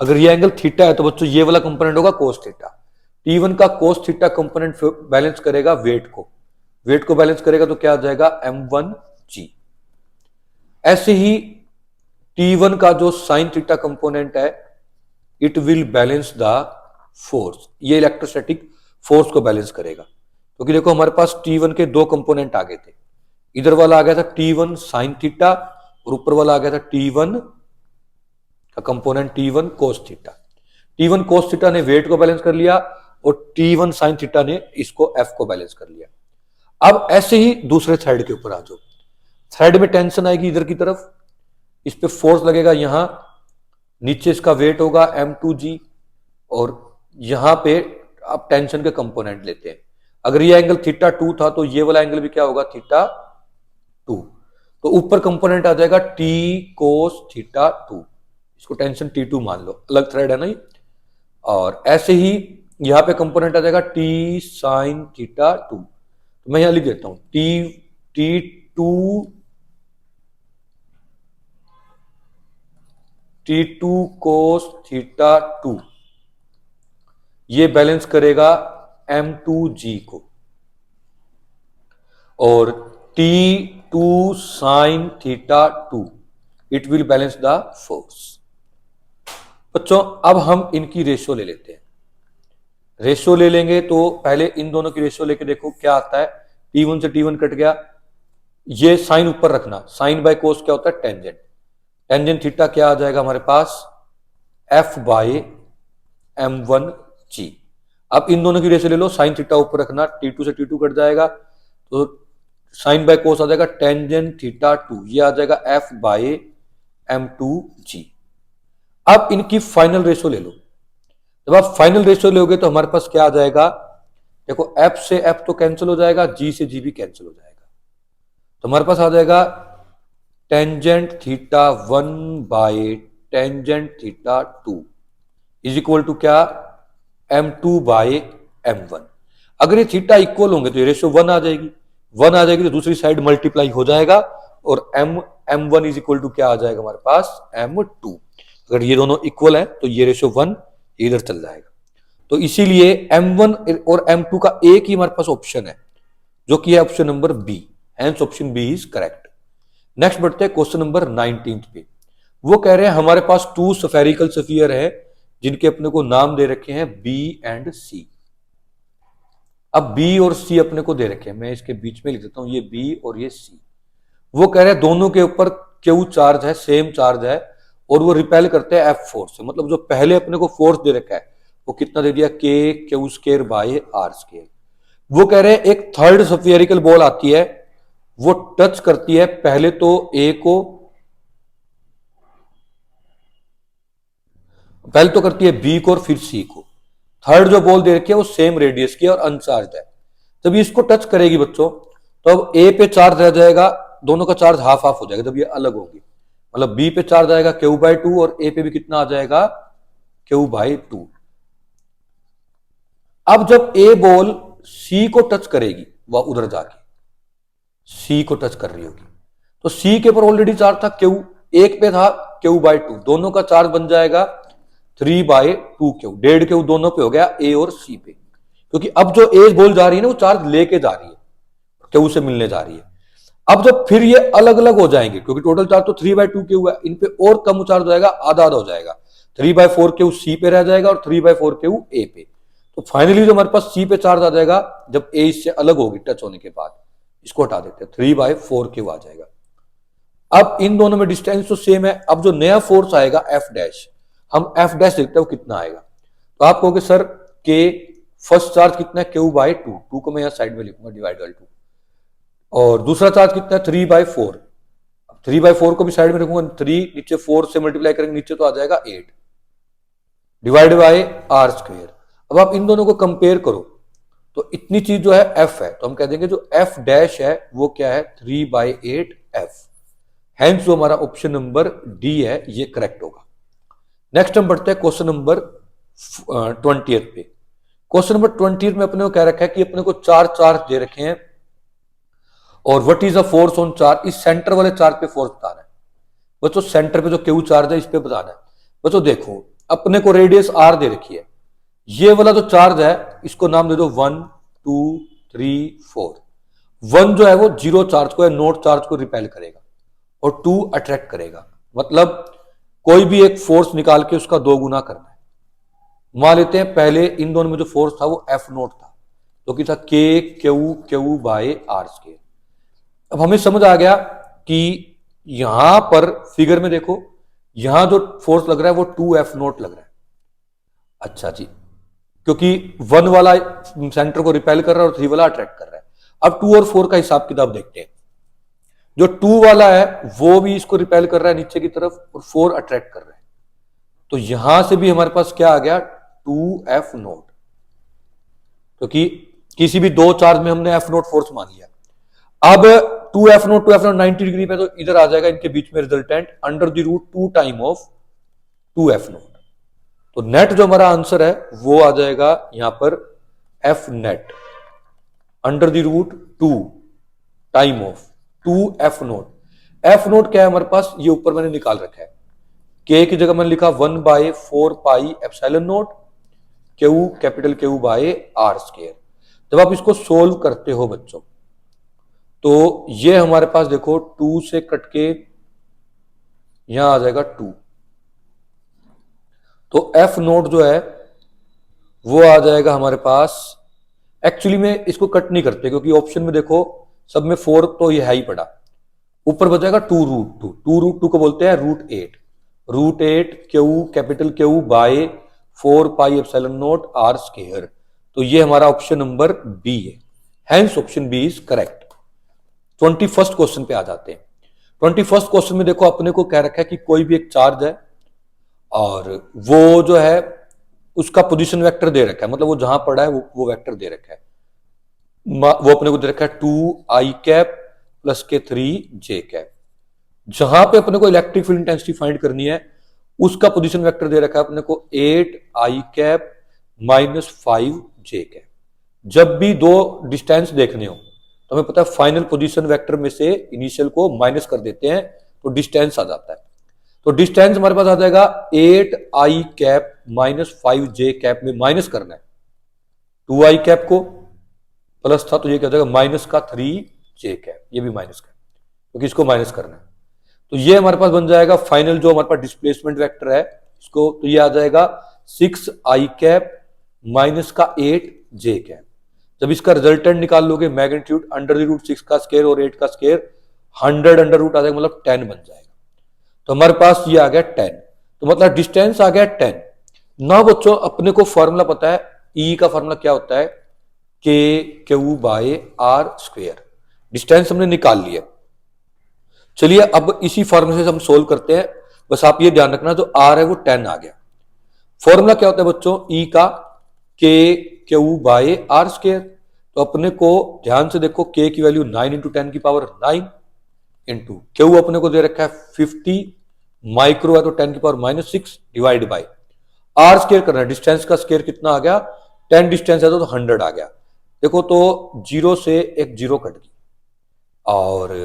अगर ये एंगल थीटा है, तो बच्चों ये वाला कंपोनेंट होगा कोस थीटा। T1 का कोस थीटा कंपोनेंट बैलेंस करेगा वेट को बैलेंस करेगा, तो क्या आ जाएगा, m1g। ऐसे ही T1 का जो साइन थीटा कंपोनेंट है, it will balance the force, ये इलेक्ट्रोस्टैटिक फोर्स को बैलेंस करेगा। क्योंकि देखो हमारे पास T1 के दो कंपोनेंट आ गए थे, इधर वाला आ गया था T1 साइन थीटा और ऊपर वाला आ गया था T1 का component T1 cos theta. T1 cos theta ने वेट को बैलेंस कर लिया और T1 साइन थीटा ने इसको F को बैलेंस कर लिया। अब ऐसे ही दूसरे थ्रेड के ऊपर आ जाओ, थ्रेड में टेंशन आएगी इधर की तरफ, इस पे फोर्स लगेगा, यहां नीचे इसका वेट होगा m2g, और यहां पे आप टेंशन के कंपोनेंट लेते हैं। अगर ये एंगल θ2 था, तो ये वाला एंगल भी क्या होगा, θ2। तो ऊपर कंपोनेंट आ जाएगा T cos θ2, इसको टेंशन T2 मान लो, अलग थ्रेड है ना ये। और ऐसे ही यहां पे कंपोनेंट आ जाएगा T sin थीटा 2, तो मैं यहां लिख देता हूं T2 cos थीटा 2, ये बैलेंस करेगा M2G को, और T2 sin theta 2 it will balance the force. बच्चों अब हम इनकी रेशियो ले लेते हैं। रेशियो ले लेंगे तो पहले इन दोनों की रेशियो लेके देखो क्या आता है। T1 से T1 कट गया, ये साइन ऊपर रखना, साइन बाय कोस क्या होता है, टेंजेंट। टेंजेंट थीटा क्या आ जाएगा हमारे पास, F बाय M1G। अब इन दोनों की रेशियो ले लो, साइन थीटा ऊपर रखना, T2 से T2 कट जाएगा, तो साइन बाय कोस आ जाएगा टेंजेंट थीटा 2, ये आ जाएगा F बाय M2G। अब इनकी फाइनल रेशियो ले लो। जब आप फाइनल रेशियो लोगे तो हमारे पास क्या आ जाएगा, देखो F से F तो कैंसिल हो जाएगा, G से G भी कैंसिल हो जाएगा, तो हमारे पास आ जाएगा tangent theta 1 by tangent theta 2 is equal to क्या, M2 बाय M1। अगर ये थीटा इक्वल होंगे तो ये रेशियो 1 आ जाएगी, 1 आ जाएगी तो दूसरी साइड मल्टीप्लाई हो जाएगा, और M1 इज इक्वल टू क्या आ जाएगा हमारे पास, M2। अगर ये दोनों इक्वल है तो ये रेशियो 1 इधर चल जाएगा। तो इसीलिए M1 और M2 का एक ही हमारे पास ऑप्शन है, जो कि है option number B, hence option B is correct. Next बढ़ते हैं क्वेश्चन नंबर 19 पे। वो कह रहे हैं हमारे पास 2 स्फेरिकल स्फीयर है जिनके अपने को नाम दे रखे हैं B एंड C। अब B और C अपने को दे रखे हैं, मैं इसके बीच में लिख देता हूं, ये B और ये C। वो कह रहे हैं दोनों के ऊपर Q चार्ज है, सेम चार्ज है, और वो रिपेल करते हैं F फोर्स से। मतलब जो पहले अपने को फोर्स दे रखा है वो कितना दे दिया, K² बाय R²। वो कह रहे हैं एक थर्ड स्फेरिकल बॉल आती है, वो टच करती है पहले तो A को, पहले तो करती है B को और फिर C को। थर्ड जो बॉल दे रखी है वो सेम रेडियस की और अनचार्ज है। जब ये इसको टच करेगी बच्चों तो अब A पे चार्ज रह जाएगा, दोनों का चार्ज हाफ हाफ हो जाएगा जब ये अलग होगी। मतलब B पे चार्ज आएगा Q/2 और A पे भी कितना आ जाएगा, Q/2। अब जब A बॉल C को टच करेगी, वह उधर जाके C को टच कर रही होगी, तो C के ऊपर ऑलरेडी चार्ज था Q, एक पे था Q/2, दोनों का चार्ज बन जाएगा 3/2Q, 1.5Q दोनों पे हो गया A और C पे। क्योंकि अब जो A बॉल जा रही है ना वो चार्ज लेके जा रही है, Q से मिलने जा रही है। अब जब फिर ये अलग अलग हो जाएंगे, क्योंकि टोटल चार्ज तो 3/2Q है, इन पे और कम चार्ज हो जाएगा, आधा आधा हो जाएगा, 3/4Q C पे रह जाएगा और 3/4Q A पे। तो फाइनली जो हमारे पास C पे चार्ज आ जाएगा जब A इससे अलग होगी टच होने के बाद, इसको हटा देते हैं, 3/4Q आ जाएगा। अब इन दोनों में डिस्टेंस तो सेम है, अब जो नया फोर्स आएगा F', हम F' देखते हैं वो कितना आएगा। तो आप कहोगे सर K फर्स्ट चार्ज कितना है, Q/2, 2 को मैं यहां साइड में लिखूंगा डिवाइड 2, और दूसरा चार्ज कितना है 3/4, 3/4 को भी साइड में रखूंगा, 3 नीचे 4 से मल्टीप्लाई करेंगे नीचे तो आ जाएगा 8 डिवाइड बाय R²। अब आप इन दोनों को कंपेयर करो तो इतनी चीज जो है F है, तो हम कह देंगे जो F' है वो क्या है, 3/8F। हेंस जो हमारा ऑप्शन नंबर डी है ये करेक्ट होगा। नेक्स्ट हम बढ़ते हैं क्वेश्चन नंबर 20 पे। क्वेश्चन नंबर 20 में अपने को कह रखा है कि अपने को 4 चार्ज दे रखे हैं और what is the force on charge, इस सेंटर वाले चार्ज पे फोर्स बताना है बच्चों। सेंटर पे जो Q चार्ज है इस पे बताना है बच्चों। देखो अपने को रेडियस R दे रखी है, ये वाला जो चार्ज है इसको नाम दे दो 1 2 3 4। 1 जो है वो जीरो चार्ज को या नोट चार्ज को रिपेल करेगा और 2 अट्रैक्ट करेगा। मतलब कोई भी एक फोर्स निकाल के उसका 2 गुना करना है। मान लेते हैं पहले इन दोनों में जो फोर्स था वो F0 था, जो कि था K/Q/R²। अब हमें समझ आ गया कि यहां पर फिगर में देखो, यहां जो फोर्स लग रहा है वो 2F0 लग रहा है। अच्छा जी, क्योंकि 1 वाला सेंटर को रिपेल कर रहा है और 3 वाला अट्रैक्ट कर रहा है। अब 2 और 4 का हिसाब किताब देखते हैं। जो 2 वाला है वो भी इसको रिपेल कर रहा है नीचे की तरफ और 4 अट्रैक्ट कर रहा है, तो यहां से भी हमारे पास क्या आ गया 2F0, क्योंकि किसी भी दो चार्ज में हमने F0 फोर्स मान लिया। अब 2F0 90 डिग्री पे, तो इधर आ जाएगा इनके बीच में resultant under the root 2 time of 2F naught. तो नेट जो हमारा आंसर है वो आ जाएगा यहां पर F net under the root 2 time of 2F naught. F naught क्या है हमारे पास, ये ऊपर मैंने निकाल रखा है, K की जगह मैंने लिखा 1/4 pi epsilon naught, Q capital Q by R square. जब आप इसको सोल्व करते हो बच्चों तो ये हमारे पास देखो 2 से कट के यहां आ जाएगा 2, तो F नोट जो है वो आ जाएगा हमारे पास। एक्चुअली में इसको कट नहीं करते क्योंकि ऑप्शन में देखो सब में 4 तो ये है ही पड़ा, ऊपर बचेगा 2√2। 2√2 को बोलते हैं √8 Q capital Q by 4 pi epsilon naught R square. तो ये हमारा ऑप्शन नंबर बी है, hence option B is correct. 21st question पे आ जाते हैं। 21st क्वेश्चन में देखो अपने को कह रखा है कि कोई भी एक चार्ज है और वो जो है उसका पोजीशन वेक्टर दे रखा है, मतलब वो जहां पड़ा है वो वेक्टर दे रखा है, वो अपने को दे रखा है 2i कैप प्लस के 3j कैप। जहां पे अपने को इलेक्ट्रिक फील्ड इंटेंसिटी फाइंड करनी है उसका पोजीशन वेक्टर दे रखा है अपने को 8i cap minus 5j cap. जब भी दो डिस्टेंस देखने हो तो हमें पता है फाइनल पोजीशन वेक्टर में से इनिशियल को माइनस कर देते हैं तो डिस्टेंस आ जाता है। तो डिस्टेंस हमारे पास आ जाएगा 8i cap minus 5j cap में माइनस करना है 2i कैप को, प्लस था तो ये क्या हो जाएगा माइनस का 3j कैप, ये भी माइनस का क्योंकि इसको माइनस करना है। तो ये हमारे पास बन जाएगा फाइनल जो हमारे पास डिस्प्लेसमेंट वेक्टर है इसको, तो ये आ जाएगा 6i कैप माइनस का 8j कैप। जब इसका रिजल्टेंट निकाल लोगे मैग्नीट्यूड अंडर द रूट 6 का स्क्वायर और 8 का स्क्वायर 100 अंडर रूट आ जाएगा, मतलब 10 बन जाएगा। तो हमारे पास ये आ गया 10, तो मतलब डिस्टेंस आ गया 10। ना बच्चों अपने को फॉर्मूला पता है, ई का फॉर्मूला क्या होता है k q by r square. Distance हमने निकाल लिया। चलिए अब इसी फॉर्मूले से हम सोल्व करते हैं। बस आप ये ध्यान रखना जो आर है वो 10 आ गया। फॉर्मूला क्या होता है बच्चों ई का के क्यू बाय आर स्क्वायर। तो अपने को ध्यान से देखो के की वैल्यू 9 इंटू 10 की पावर 9 इंटू क्यू अपने को दे रखा है 50 माइक्रो है तो 10 की power minus 6 divide by r square करना है। डिस्टेंस का स्क्वायर कितना आ गया 10 डिस्टेंस है तो 100 आ गया। देखो तो 0 से एक 0 कट गई और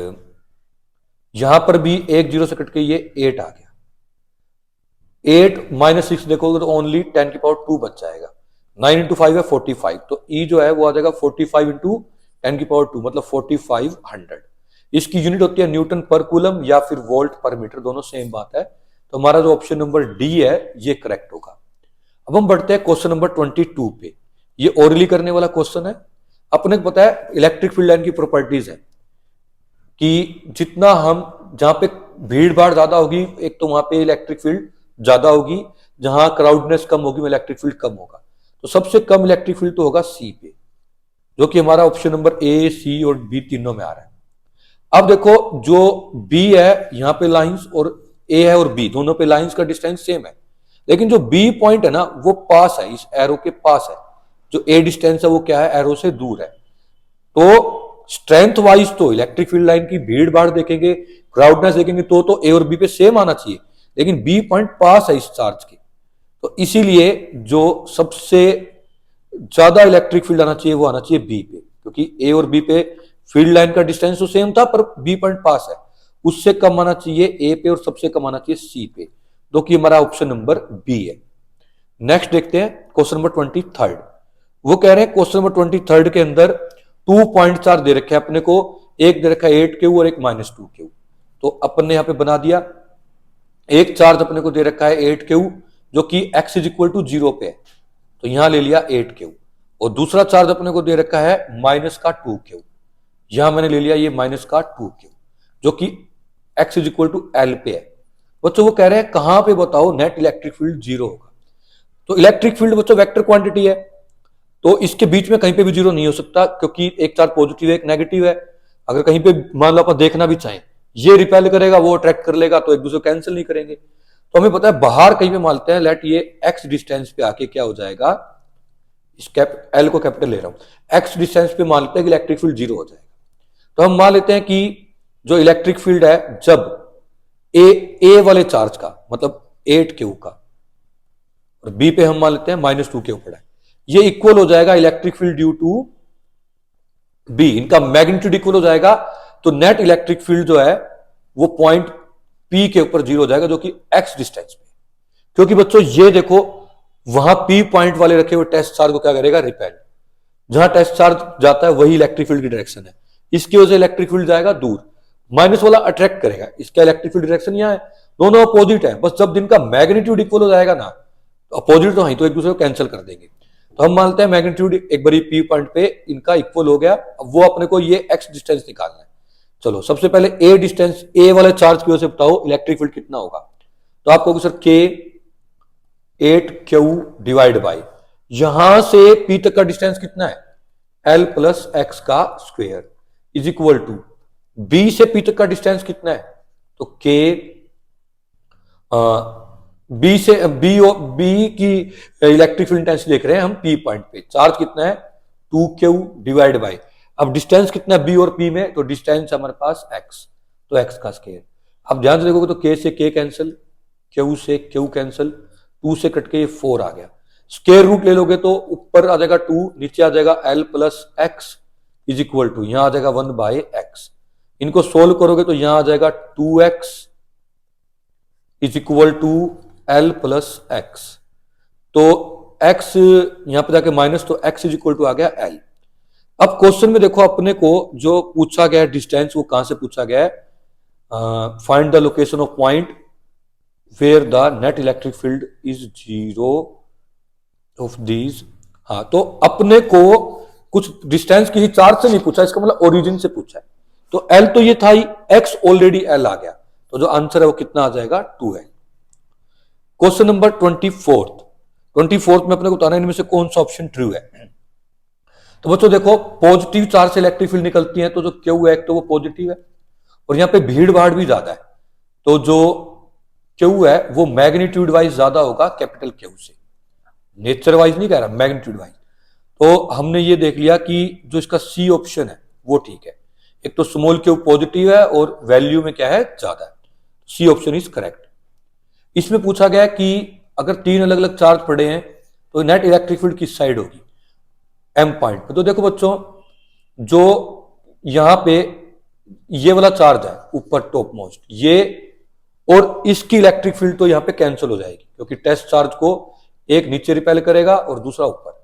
यहां पर भी एक 0 से कट के ये 8 आ गया। 8 माइनस 6 देखोगे तो ओनली 10 की पावर 2 बच जाएगा। 9 इंटू 5 है 45, तो ई जो है वो आ जाएगा 45 इंटू 10 की पावर 2 मतलब 4500। इसकी यूनिट होती है न्यूटन पर कूलम या फिर वोल्ट पर मीटर, दोनों सेम बात है। तो हमारा जो ऑप्शन नंबर डी है ये करेक्ट होगा। अब हम बढ़ते हैं क्वेश्चन नंबर 22 पे। ये ओरली करने वाला क्वेश्चन है। अपने को पता है इलेक्ट्रिक फील्ड लाइन की प्रॉपर्टीज है कि जितना हम जहां पे भीड़ भाड़ ज्यादा होगी एक तो वहां पे इलेक्ट्रिक फील्ड ज्यादा होगी, जहां क्राउडनेस कम होगी इलेक्ट्रिक फील्ड कम होगा। तो सबसे कम इलेक्ट्रिक फील्ड तो होगा सी पे, जो कि हमारा ऑप्शन नंबर ए सी और बी तीनों में आ रहा है। अब देखो जो बी है यहां पे लाइंस और ए है और बी दोनों पे लाइंस का डिस्टेंस सेम है, लेकिन जो बी पॉइंट है ना वो पास है, इस एरो के पास है। जो ए डिस्टेंस है वो क्या है एरो से दूर है। तो स्ट्रेंथ वाइज तो इलेक्ट्रिक फील्ड लाइन की भीड़ भाड़ देखेंगे क्राउडनेस देखेंगे तो ए और बी पे सेम आना चाहिए, लेकिन बी पॉइंट पास है इस चार्ज के। तो इसीलिए जो सबसे ज्यादा इलेक्ट्रिक फील्ड आना चाहिए वो आना चाहिए बी पे, क्योंकि ए और बी पे फील्ड लाइन का डिस्टेंस तो सेम था पर बी पॉइंट पास है। उससे कम आना चाहिए ए पे और सबसे कम आना चाहिए सी पे, जो कि हमारा ऑप्शन नंबर बी है। नेक्स्ट देखते हैं क्वेश्चन नंबर 23। वो कह रहे हैं क्वेश्चन नंबर 23 के अंदर 2 पॉइंट चार्ज दे रखे हैं अपने को, एक दे रखा है 8 क्यू और एक -2 क्यू। तो अपन ने यहां पे बना दिया। एक चार्ज अपने को दे रखा है 8 क्यू जो कि x इज इक्वल टू 0 पे है, तो यहां ले लिया 8 क्यू। और दूसरा चार्ज अपने को दे रखा है माइनस का 2 क्यू, यहां मैंने ले लिया ये माइनस का 2 क्यू जो कि x is equal to L पे है। बच्चों वो कह रहे हैं कहां पे बताओ नेट इलेक्ट्रिक फील्ड 0 होगा। तो इलेक्ट्रिक फील्ड बच्चों वेक्टर क्वांटिटी है, तो इसके बीच में कहीं पे भी 0 नहीं हो सकता, क्योंकि एक चार्ज पॉजिटिव है एक नेगेटिव है। अगर कहीं पे मान लो आप देखना भी चाहें ये रिपेल करेगा वो अट्रैक्ट कर लेगा, तो एक दूसरे कैंसिल नहीं करेंगे। तो हमें पता है बाहर कहीं पे मानते हैं लेट ये x डिस्टेंस पे आके क्या हो जाएगा, इस एल को कैपिटल ले रहा हूं, x डिस्टेंस पे मान लेते हैं कि इलेक्ट्रिक फील्ड 0 हो जाएगा। तो हम मान लेते हैं कि जो इलेक्ट्रिक फील्ड है जब ए वाले चार्ज का मतलब 8 क्यू का और बी पे हम मान लेते हैं -2 के ऊपर है। ये इक्वल हो जाएगा electric field due to B, इनका मैग्नीट्यूड इक्वल हो जाएगा। तो नेट इलेक्ट्रिक फील्ड जो है वो पॉइंट पी के ऊपर 0 हो जाएगा, जो कि एक्स डिस्टेंस पे। क्योंकि बच्चों ये देखो, वहां पी पॉइंट वाले रखे हुए टेस्ट चार्ज को क्या करेगा, रिपेल। जहां टेस्ट चार्ज जाता है वही इलेक्ट्रिक फील्ड की डायरेक्शन है, इसकी वजह से इलेक्ट्रिक फील्ड जाएगा दूर, माइनस वाला अट्रैक्ट करेगा, इसका इलेक्ट्रिक फील्ड डायरेक्शन यहां है, दोनों अपोजिट है। बस जब जिनका मैग्नीट्यूड इक्वल हो जाएगा ना, तो अपोजिट तो है तो एक दूसरे को कैंसिल कर देंगे। तो हम मानते हैं मैग्नीट्यूड एक बारी पी पॉइंट पे इनका इक्वल हो गया। अब वो अपने को ये एक्स डिस्टेंस निकालना है। चलो सबसे पहले ए डिस्टेंस, ए वाले चार्ज की वजह से बताओ इलेक्ट्रिक फील्ड कितना होगा। तो आप कहोगे सर के 8Q डिवाइड बाई, यहां से पी तक का डिस्टेंस कितना है, L प्लस एक्स का square is equal to B से पी तक का डिस्टेंस कितना है, तो के बी से बी की इलेक्ट्रिक फील्ड इंटेंसिटी देख रहे हैं हम पी पॉइंट पे, चार्ज कितना है 2Q डिवाइड बाई, अब डिस्टेंस कितना है बी और पी में, तो डिस्टेंस हमारे पास x, तो x का स्क्वायर। अब ध्यान से देखोगे तो k से k कैंसिल, q से q कैंसिल, 2 से कट के ये 4 आ गया। स्क्वायर रूट ले लोगे तो ऊपर आ जाएगा 2, नीचे आ जाएगा L plus x is equal to, यहां आ जाएगा 1 बाई एक्स। इनको सोल्व करोगे तो यहां आ जाएगा 2x is equal to L plus x. तो x यहां पर जाके माइनस, तो x इज इक्वल टू आ गया L। अब क्वेश्चन में देखो अपने को जो पूछा गया है डिस्टेंस, वो कहां से पूछा गया है, find the location of point where the net electric field is 0 of these. हाँ, तो अपने को कुछ डिस्टेंस किसी चार्ज से नहीं पूछा, इसका मतलब ओरिजिन से पूछा है। तो L तो ये था ही, X ऑलरेडी L आ गया, तो जो आंसर है वो कितना आ जाएगा 2 है। क्वेश्चन नंबर 24 में अपने को बताना है इनमें से कौन सा ऑप्शन ट्रू है। तो बच्चों देखो, पॉजिटिव चार्ज से इलेक्ट्रिक फील्ड निकलती है, तो जो Q है तो वो पॉजिटिव है, और यहां पे भीड़ भाड़ भी ज्यादा है, तो जो Q है वो मैग्नीट्यूड वाइज ज्यादा होगा कैपिटल Q से, नेचर वाइज नहीं कह रहा, मैग्नीट्यूड वाइज। तो हमने ये देख लिया कि जो इसका सी ऑप्शन है वो ठीक है, एक तो स्मॉल Q पॉजिटिव है और वैल्यू में क्या है ज्यादा है, सी ऑप्शन इज करेक्ट। इसमें पूछा गया कि अगर 3 अलग अलग चार्ज पड़े हैं तो नेट इलेक्ट्रिक फील्ड किस साइड होगी, एम पॉइंट पे। तो देखो बच्चों, जो यहां पे ये वाला चार्ज है ऊपर टॉप मोस्ट, ये और इसकी इलेक्ट्रिक फील्ड तो यहां पे कैंसिल हो जाएगी, क्योंकि टेस्ट चार्ज को एक नीचे रिपेल करेगा और दूसरा ऊपर।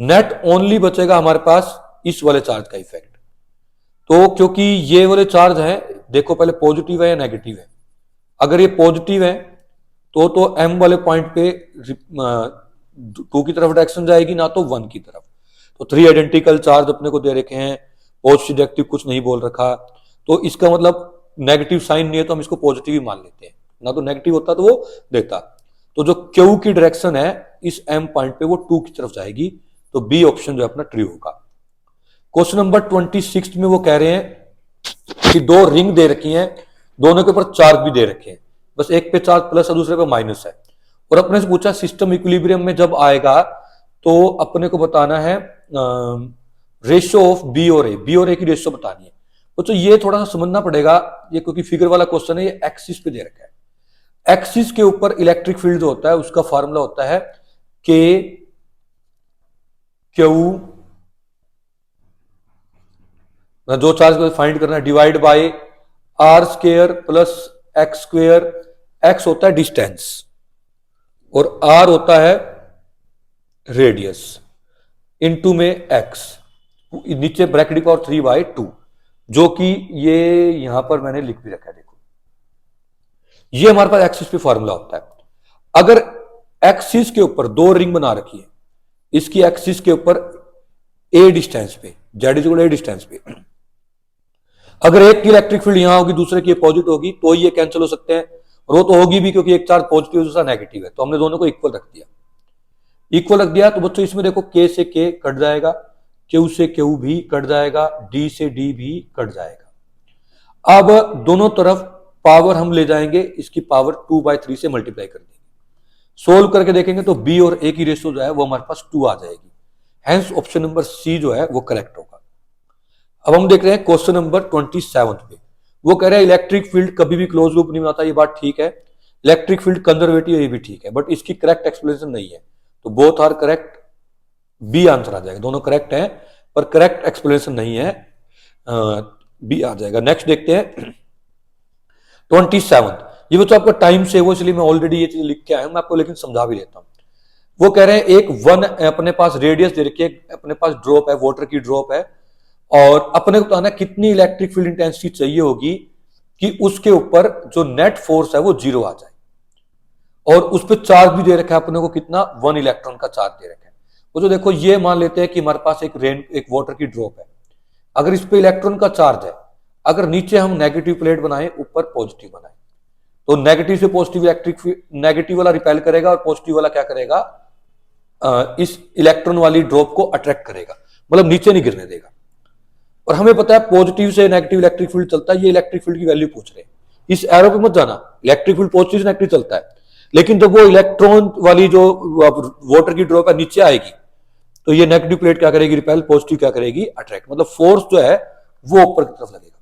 नेट ओनली बचेगा हमारे पास इस वाले चार्ज का इफेक्ट। तो क्योंकि ये वाले चार्ज है, देखो पहले पॉजिटिव है या नेगेटिव है। अगर ये पॉजिटिव है तो एम वाले पॉइंट पे 2 की तरफ डायरेक्शन जाएगी, ना तो 1 की तरफ। तो 3 आइडेंटिकल चार्ज अपने को दे रखे हैं, पॉजिटिव नेगेटिव कुछ नहीं बोल रखा, तो इसका मतलब नेगेटिव साइन नहीं है तो हम इसको पॉजिटिव ही मान लेते हैं, ना तो नेगेटिव होता तो वो देता। तो जो क्यू की डायरेक्शन है इस एम पॉइंट पे वो 2 की तरफ जाएगी, तो बी ऑप्शन जो अपना ट्रू होगा। क्वेश्चन नंबर 26 में वो कह रहे हैं कि 2 रिंग दे रखी हैं, दोनों के ऊपर चार्ज भी दे रखे हैं, बस एक पे चार्ज प्लस है दूसरे पे माइनस है, और अपने से पूछा सिस्टम इक्विलिब्रियम में जब आएगा तो अपने को बताना है रेशियो ऑफ बी और ए की रेशियो बतानी है। तो ये थोड़ा सा समझना पड़ेगा, ये क्योंकि फिगर वाला क्वेश्चन है, ये एक्सिस पे दे रखा है। एक्सिस के ऊपर इलेक्ट्रिक फील्ड जो होता है उसका फार्मूला होता है के क्यू, जो चार्ज को फाइंड करना है, divide by r square plus x square. X होता है डिस्टेंस और आर होता है रेडियस, इनटू में एक्स, नीचे ब्रैकेट की पावर 3/2, जो कि ये यहां पर मैंने लिख भी रखा है। देखो ये हमारे पास एक्सिस पे फॉर्मूला होता है। अगर एक्सिस के ऊपर 2 रिंग बना रखी है, इसकी एक्सिस के ऊपर ए डिस्टेंस पे, Z is equal A distance पे, अगर एक की इलेक्ट्रिक फील्ड यहां होगी दूसरे की अपोजिट होगी, तो ये कैंसिल हो सकते हैं, और वो तो होगी भी क्योंकि एक चार्ज पॉजिटिव दूसरा नेगेटिव है, तो हमने दोनों को इक्वल रख दिया। इक्वल रख दिया तो बच्चों इसमें देखो के से के कट जाएगा, क्यू से क्यू भी कट जाएगा, डी से डी भी कट जाएगा। अब दोनों तरफ पावर हम ले जाएंगे, इसकी पावर 2/3 से मल्टीप्लाई कर देंगे। सोल्व करके देखेंगे तो बी और ए की रेशियो जो है वो हमारे पास 2 आ जाएगी। हेंस ऑप्शन नंबर सी जो है वो करेक्ट होगा। अब हम देख रहे हैं क्वेश्चन नंबर 27 पे, वो कह रहे हैं इलेक्ट्रिक फील्ड कभी भी क्लोज लूप नहीं बनाता, ये बात ठीक है, इलेक्ट्रिक फील्ड कंजर्वेटिव है, ये भी ठीक है, बट इसकी करेक्ट एक्सप्लेनेशन नहीं है, तो both are correct, B answer आ जाएगा। दोनों करेक्ट हैं पर करेक्ट एक्सप्लेनेशन नहीं है, बी आ जाएगा। नेक्स्ट देखते हैं 27। ये बच्चों आपका टाइम सेव हो, इसलिए मैं ऑलरेडी ये चीज लिख के आया हूं, मैं आपको लेकिन समझा भी देता हूं। वो कह रहे हैं एक वन अपने पास रेडियस दे रखी है, अपने पास ड्रॉप है, वाटर की ड्रॉप है, और अपने को बताना कितनी इलेक्ट्रिक फील्ड इंटेंसिटी चाहिए होगी कि उसके ऊपर जो नेट फोर्स है वो 0 आ जाए, और उस पर चार्ज भी दे रखा है अपने को कितना, 1 इलेक्ट्रॉन का चार्ज दे रखा है। वो जो देखो ये मान लेते हैं कि हमारे पास एक वाटर की ड्रॉप है, अगर इस पे इलेक्ट्रॉन का चार्ज है, अगर नीचे हम नेगेटिव प्लेट बनाए, ऊपर पॉजिटिव बनाए, तो नेगेटिव से पॉजिटिव नेगेटिव वाला रिपेल करेगा और पॉजिटिव वाला क्या करेगा, इस इलेक्ट्रॉन वाली ड्रॉप को अट्रैक्ट करेगा, मतलब नीचे नहीं गिरने देगा। और हमें पता है पॉजिटिव से नेगेटिव इलेक्ट्रिक फील्ड चलता है, ये इलेक्ट्रिक फील्ड की वैल्यू पूछ रहे हैं, इस एरो पे मत जाना, इलेक्ट्रिक फील्ड पॉजिटिव से नेगेटिव चलता है, लेकिन जब वो इलेक्ट्रॉन वाली जो वाटर की ड्रॉप है नीचे आएगी, तो ये नेगेटिव प्लेट क्या करेगी, रिपेल, पॉजिटिव क्या करेगी, अट्रैक्ट, मतलब फोर्स जो है वो ऊपर की तरफ लगेगा।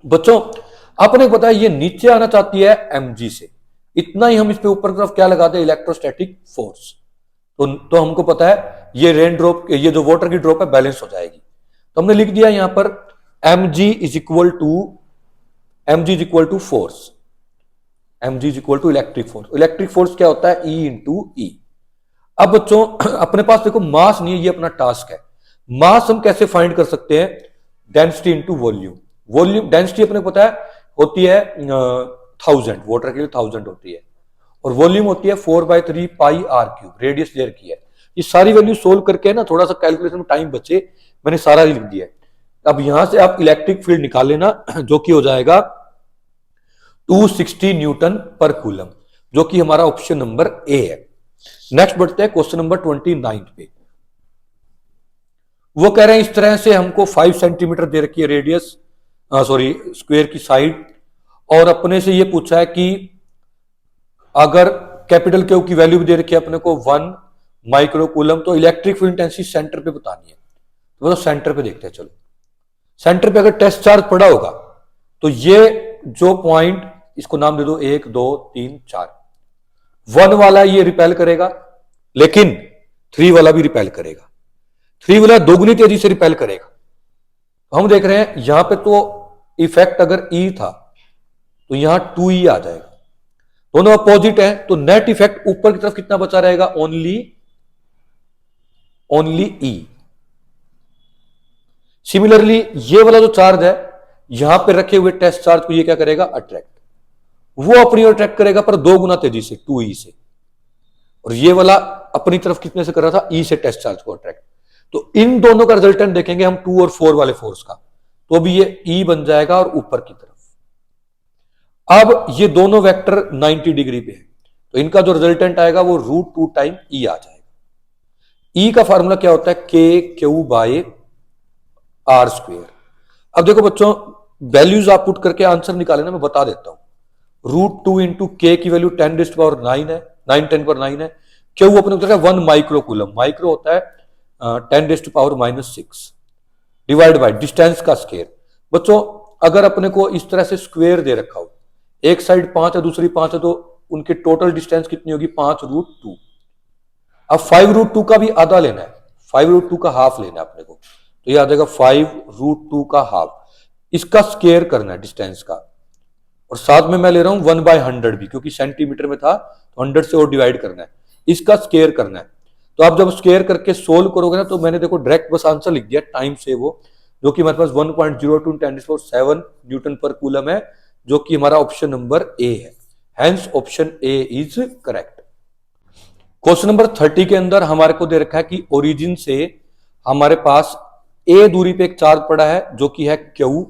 बच्चों आपने पता है ये नीचे आना चाहती है mg से, इतना ही हम इस पे ऊपर की तरफ क्या लगाते हैं, इलेक्ट्रोस्टैटिक फोर्स, तो हमको पता है ये रेन ड्रॉप, ये जो वाटर की ड्रॉप है बैलेंस हो जाएगी। तो हमने लिख दिया यहां पर mg is equal to force, mg is equal to electric force. Electric force क्या होता है, E इंटू ई। अब बच्चों अपने पास देखो मास नहीं है, ये अपना टास्क है। मास हम कैसे फाइंड कर सकते हैं, density into volume. Volume density अपने को पता है होती है 1000, वाटर के लिए 1000 होती है, और वॉल्यूम होती है 4/3 पाई आर क्यूब, रेडियस लेयर की है। ये सारी वैल्यू सोल्व करके ना थोड़ा सा कैलकुलेशन में टाइम बचे, मैंने सारा ही लिख दिया है। अब यहां से आप इलेक्ट्रिक फील्ड निकाल लेना, जो कि हो जाएगा 260 न्यूटन पर कूलम, जो कि हमारा ऑप्शन नंबर ए है। नेक्स्ट बढ़ते हैं क्वेश्चन नंबर 29 पे। वो कह रहे हैं इस तरह से हमको 5 सेंटीमीटर दे रखी है रेडियस, स्क्वायर की साइड, और अपने से ये पूछा है कि अगर कैपिटल क्यू की वैल्यू भी दे रखी है अपने को 1 माइक्रो कूलम, तो इलेक्ट्रिक फील्ड इंटेंसिटी सेंटर पे बतानी है। तो सेंटर पे देखते हैं, चलो सेंटर पे अगर टेस्ट चार्ज पड़ा होगा, तो ये जो पॉइंट, इसको नाम दे दो 1 2 3 4, 1 वाला ये रिपेल करेगा, लेकिन 3 वाला भी रिपेल करेगा, 3 वाला दोगुनी तेजी से रिपेल करेगा। तो हम देख रहे हैं यहां पे तो इफेक्ट अगर E था तो यहां 2E आ जाएगा, दोनों अपोजिट है, तो नेट इफेक्ट ऊपर की तरफ कितना बचा रहेगा, ओनली E। सिमिलरली ये वाला जो चार्ज है यहां पे रखे हुए टेस्ट चार्ज को ये क्या करेगा, अट्रैक्ट, वो अपनी ओर अट्रैक्ट करेगा पर 2 गुना तेजी से, 2E से, और ये वाला अपनी तरफ कितने से कर रहा था, E से टेस्ट चार्ज को अट्रैक्ट। तो इन दोनों का रिजल्टेंट देखेंगे हम 2 और 4 वाले फोर्स का, तो भी ये E बन जाएगा और ऊपर की तरफ। अब ये दोनों वेक्टर 90 डिग्री पे है, तो इनका जो रिजल्टेंट आएगा वो √2 टाइम E आ जाएगा। E का फार्मूला क्या होता है, KQ/R स्क्वेयर। अब देखो बच्चों वैल्यूज आप पुट करके आंसर निकाले ना, मैं बता देता हूं। √2 इंटू K की वैल्यू 10⁹9 है, 9 है। Q अपने को 1 माइक्रो कूलम, माइक्रो होता है 10⁻⁻6 डिवाइड बाय डिस्टेंस का स्क्वायर। बच्चों अगर अपने को इस तरह से स्क्वायर दे रखा हो, एक साइड 5 है दूसरी 5 है, तो उनके टोटल डिस्टेंस कितनी होगी, 5√2। अब 5√2 का भी आधा लेना है, 5√2 का हाफ लेना है अपने को, तो ये आ जाएगा 5√2 का हाफ। इसका स्क्वायर करना है डिस्टेंस का, और साथ में मैं ले रहा हूं 1/100 भी, क्योंकि सेंटीमीटर में था तो 100 से और डिवाइड करना है, इसका स्क्वायर करना है। तो आप जब स्क्वायर करके सोल्व करोगे ना, तो मैंने देखो डायरेक्ट बस आंसर लिख दिया टाइम से वो, जो कि हमारे पास 1.02 × 10⁻⁷ न्यूटन पर कूलम है, जो कि हमारा ऑप्शन नंबर ए है। Hence option A is correct. Question number 30 के अंदर हमारे को दे रखा है कि ओरिजिन से हमारे पास ए दूरी पे एक चार्ज पड़ा है जो कि है Q,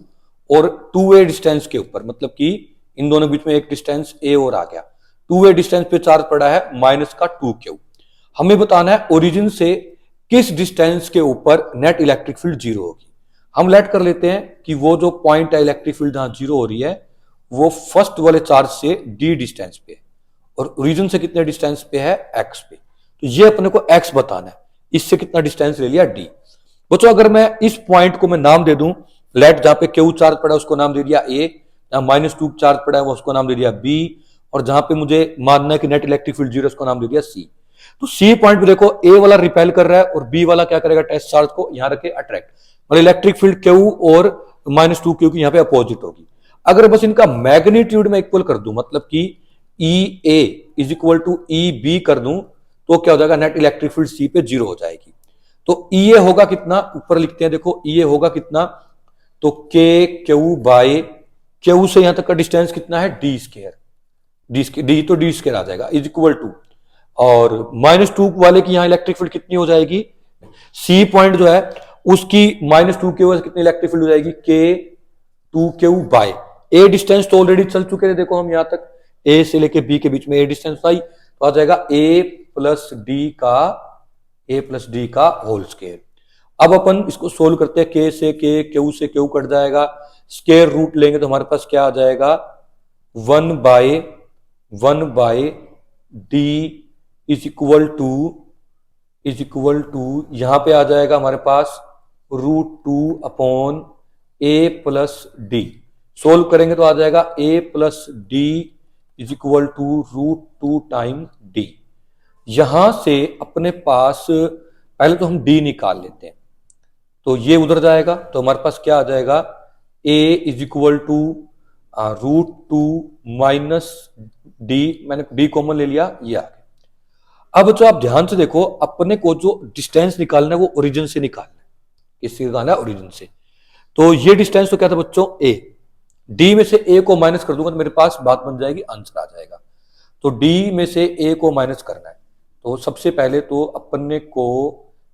और 2a डिस्टेंस के ऊपर, मतलब कि इन दोनों बीच में एक डिस्टेंस a और आ गया, 2a डिस्टेंस पे चार्ज पड़ा है -2Q। हमें बताना है ओरिजिन से किस डिस्टेंस के ऊपर नेट इलेक्ट्रिक फील्ड 0 होगी। हम लेट कर लेते हैं कि वो जो पॉइंट है इलेक्ट्रिक फील्ड जहां 0 हो रही है वो फर्स्ट वाले चार्ज से d डिस्टेंस पे है, और ओरिजिन से कितने डिस्टेंस पे है, x पे। तो ये अपने को x बताना है, इससे कितना डिस्टेंस ले लिया, d। बच्चों अगर मैं इस पॉइंट को मैं नाम दे दूं, लेट जहां पे Q चार्ज पड़ा है उसको नाम दे दिया a, जहां -2 चार्ज पड़ा है वो उसको नाम दे दिया b, और जहां पे मुझे मानना है कि नेट इलेक्ट्रिक फील्ड जीरो, उसका नाम दे दिया सी। तो सी पॉइंट पे देखो ए वाला रिपेल कर रहा है और बी वाला क्या करेगा, टेस्ट चार्ज को यहां रखे अट्रैक्ट, और इलेक्ट्रिक फील्ड क्यू और -2 क्यू की यहां पे अपोजिट होगी। अगर बस इनका मैग्नीट्यूड में इक्वल कर दूं, मतलब कि E A is equal to E B कर दूं, तो क्या हो जाएगा, नेट इलेक्ट्रिक फील्ड सी पे जीरो हो जाएगी। तो ई ए होगा कितना, ऊपर लिखते हैं देखो, ई ए होगा कितना, तो के क्यू बाय क्यू से यहां तक का डिस्टेंस कितना है, डी स्केयर, डी तो डी स्केयर आ जाएगा इज इक्वल टू, और -2 वाले की यहां इलेक्ट्रिक फील्ड कितनी हो जाएगी, सी पॉइंट जो है उसकी -2 के वजह से कितनी इलेक्ट्रिक फील्ड हो जाएगी, के 2 क्यू बाय ए, डिस्टेंस तो ऑलरेडी चल चुके थे, देखो हम यहां तक ए से लेके बी के बीच में ए डिस्टेंस आई, तो आ जाएगा ए प्लस डी का होल स्केयर। अब अपन इसको सोल्व करते हैं, के से के, क्यू से क्यू कट जाएगा, स्केयर रूट लेंगे तो हमारे पास क्या आ जाएगा, 1/1 डी इज इक्वल टू यहां पे आ जाएगा हमारे पास √2 upon A plus D. Solve करेंगे तो आ जाएगा A plus D is equal to √2 time D. यहां से अपने पास पहले तो हम डी निकाल लेते हैं, तो ये उधर जाएगा, तो हमारे पास क्या आ जाएगा, A is equal to √2 minus D, मैंने डी कॉमन ले लिया, ये आ गया। अब जो आप ध्यान से देखो, अपने को जो डिस्टेंस निकालना है वो ओरिजिन से निकालना है, किससे निकालना है, ओरिजिन से। तो ये डिस्टेंस तो क्या था बच्चों, ए, डी में से ए को माइनस कर दूंगा तो मेरे पास बात बन जाएगी, आंसर आ जाएगा। तो डी में से ए को माइनस करना है, तो सबसे पहले तो अपने को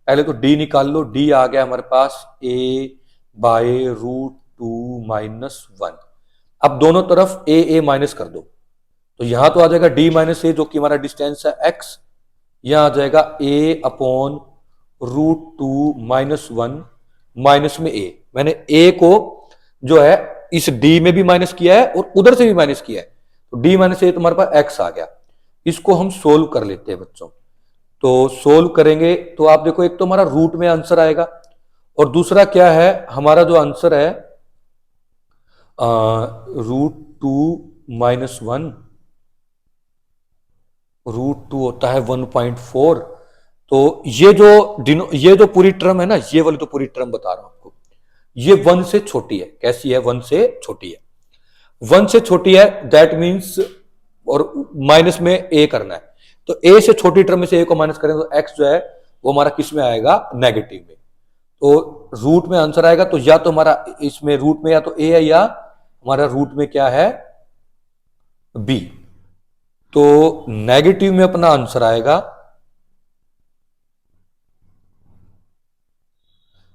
पहले तो डी निकाल लो, डी आ गया हमारे पास a बाय √2 माइनस 1। अब दोनों तरफ ए माइनस कर दो, तो यहां तो आ जाएगा d माइनस ए, जो कि हमारा डिस्टेंस है x, यहां आ जाएगा a अपॉन √2 माइनस 1 माइनस में a। मैंने a को जो है इस d में भी माइनस किया है और उधर से भी माइनस किया है, तो d माइनस ए तुम्हारे पास x आ गया। इसको हम सोल्व कर लेते हैं बच्चों, तो सोल्व करेंगे तो आप देखो, एक तो हमारा रूट में आंसर आएगा, और दूसरा क्या है, हमारा जो आंसर है √2 माइनस 1, √2 होता है 1.4। तो ये जो पूरी टर्म है ना, ये वाली तो पूरी टर्म बता रहा हूं आपको, ये 1 से छोटी है। कैसी है, 1 से छोटी है, 1 से छोटी है, दैट मीन्स, और माइनस में ए करना है, तो ए से छोटी टर्म में से ए को माइनस करें तो एक्स जो है वो हमारा किस में आएगा, नेगेटिव में। तो रूट में आंसर आएगा, तो या तो हमारा इसमें रूट में या तो ए है, या हमारा रूट में क्या है, बी। तो नेगेटिव में अपना आंसर आएगा,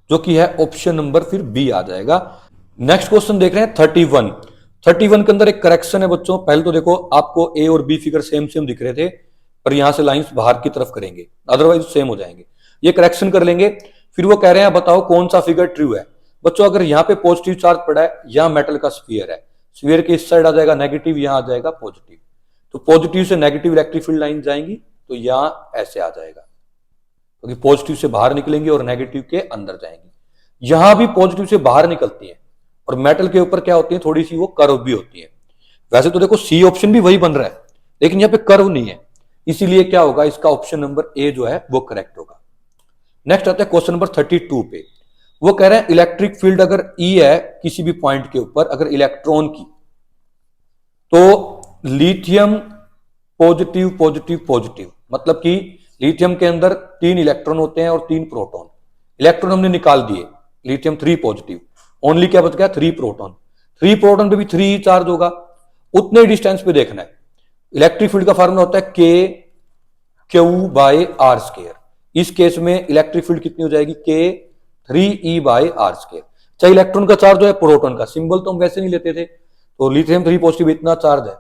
जो कि है ऑप्शन नंबर फिर बी आ जाएगा। नेक्स्ट क्वेश्चन देख रहे हैं 31 के अंदर एक करेक्शन है बच्चों। पहले तो देखो, आपको ए और बी फिगर सेम सेम दिख रहे थे, पर यहां से लाइंस बाहर की तरफ करेंगे, अदरवाइज सेम हो जाएंगे। ये करेक्शन कर लेंगे, फिर वो कह रहे हैं बताओ कौन सा फिगर ट्रू है। बच्चों अगर यहाँ पे पॉजिटिव चार्ज पड़ा है, यहाँ मेटल का स्फीयर है, स्फीयर के इस साइड आ जाएगा नेगेटिव, यहां आ जाएगा पॉजिटिव, तो पॉजिटिव से नेगेटिव इलेक्ट्रिक फील्ड लाइन जाएंगी, तो यहां ऐसे आ जाएगा, क्योंकि पॉजिटिव से बाहर निकलेंगे और नेगेटिव के अंदर जाएंगी। यहां भी पॉजिटिव से बाहर निकलती है, और मेटल के ऊपर क्या होती है, थोड़ी सी वो कर्व भी होती है। वैसे तो देखो सी ऑप्शन भी वही बन रहा है, लेकिन यहाँ पे कर्व नहीं है, इसीलिए क्या होगा, इसका ऑप्शन नंबर ए जो है वो करेक्ट होगा। नेक्स्ट आता है क्वेश्चन नंबर 32 पे। वो कह रहे हैं इलेक्ट्रिक फील्ड अगर ई है किसी भी पॉइंट के ऊपर, अगर इलेक्ट्रॉन की, तो लिथियम पॉजिटिव पॉजिटिव पॉजिटिव, मतलब कि लिथियम के अंदर 3 इलेक्ट्रॉन होते हैं और 3 प्रोटॉन। इलेक्ट्रॉन हमने निकाल दिए, लिथियम 3 पॉजिटिव, ओनली क्या बच गया, 3 प्रोटॉन। 3 प्रोटॉन पे भी 3 ही चार्ज होगा, उतने डिस्टेंस पे देखना है। इलेक्ट्रिक फील्ड का फार्मूला होता है k q by are square. इस केस में इलेक्ट्रिक फील्ड कितनी हो जाएगी, के 3e बाय आर स्केयर। चाहे इलेक्ट्रॉन का चार्ज हो या प्रोटॉन का, सिंबल तो हम वैसे नहीं लेते थे, तो लिथियम 3 पॉजिटिव इतना चार्ज है,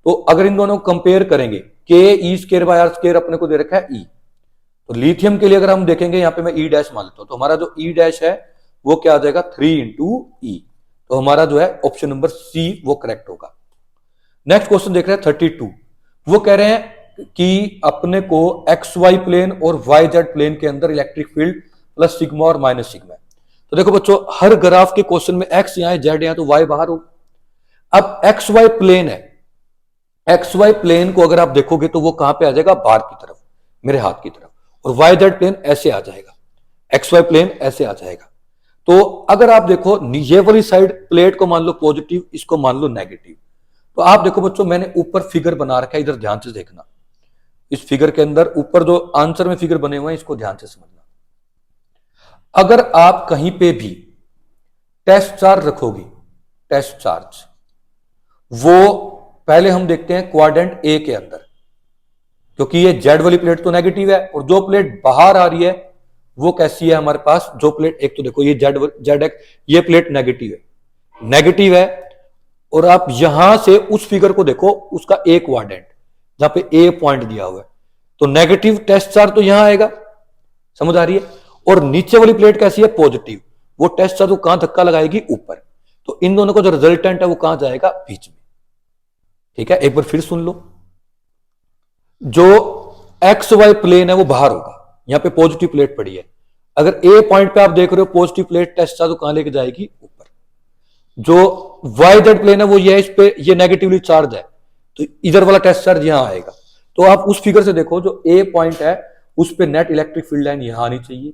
तो अगर इन दोनों को कंपेयर करेंगे, के E square by are square अपने को दे रखा है ई, तो लिथियम के लिए अगर हम देखेंगे, यहाँ पे मैं ई डैश मान लेता हूं, तो हमारा जो ई डैश है वो क्या आ जाएगा, 3 इंटू ई। तो हमारा जो है ऑप्शन नंबर सी वो करेक्ट होगा। नेक्स्ट क्वेश्चन देख रहे हैं 32। वो कह रहे हैं कि अपने को एक्स वाई प्लेन और वाई जेड प्लेन के अंदर इलेक्ट्रिक फील्ड प्लस सिग्मा और माइनस सिग्मा है। तो देखो बच्चों, हर ग्राफ के क्वेश्चन में एक्स यहां है, जेड यहां, तो वाई बाहर हो। अब एक्स वाई प्लेन है, एक्स वाई प्लेन को अगर आप देखोगे तो वो कहां पे आ जाएगा, बाहर की तरफ, मेरे हाथ की तरफ, और वाई जेड प्लेन ऐसे आ जाएगा, एक्स वाई प्लेन ऐसे आ जाएगा। तो अगर आप देखो ये वाली साइड प्लेट को मान लो पॉजिटिव, इसको मान लो नेगेटिव। तो आप देखो बच्चों, मैंने ऊपर फिगर बना रखा है, इधर ध्यान से देखना। इस फिगर के अंदर ऊपर जो आंसर में फिगर बने हुए हैं, इसको ध्यान से समझना। अगर आप कहीं पे भी टेस्ट चार्ज रखोगी, टेस्ट चार्ज, वो पहले हम देखते हैं क्वाड्रेंट ए के अंदर, क्योंकि ये जेड वाली प्लेट तो नेगेटिव है, और जो प्लेट बाहर आ रही है वो कैसी है हमारे पास, जो प्लेट, एक तो देखो ये जेड एक्स, ये प्लेट नेगेटिव है, नेगेटिव है। और आप यहां से उस फिगर को देखो, उसका ए क्वाड्रेंट जहां पे ए पॉइंट दिया हुआ है, तो नेगेटिव टेस्ट चार्ज तो यहां आएगा, समझ आ रही है। और नीचे वाली प्लेट कैसी है, पॉजिटिव, वो टेस्ट चार्ज को कहां धक्का लगाएगी, ऊपर। तो इन दोनों का जो रिजल्टेंट है वो कहां जाएगा, बीच में। ठीक है, एक बार फिर सुन लो। जो एक्स वाई प्लेन है वो बाहर होगा, यहां पे पॉजिटिव प्लेट पड़ी है। अगर ए पॉइंट पे आप देख रहे हो पॉजिटिव प्लेट, टेस्ट चार्ज कहां लेके जाएगी, ऊपर। जो वाई जेड प्लेन है वो ये है, इस पे ये नेगेटिवली चार्ज है, तो इधर वाला टेस्ट चार्ज यहां आएगा। तो आप उस फिगर से देखो, जो ए पॉइंट है उस पे नेट इलेक्ट्रिक फील्ड लाइन यहां आनी चाहिए।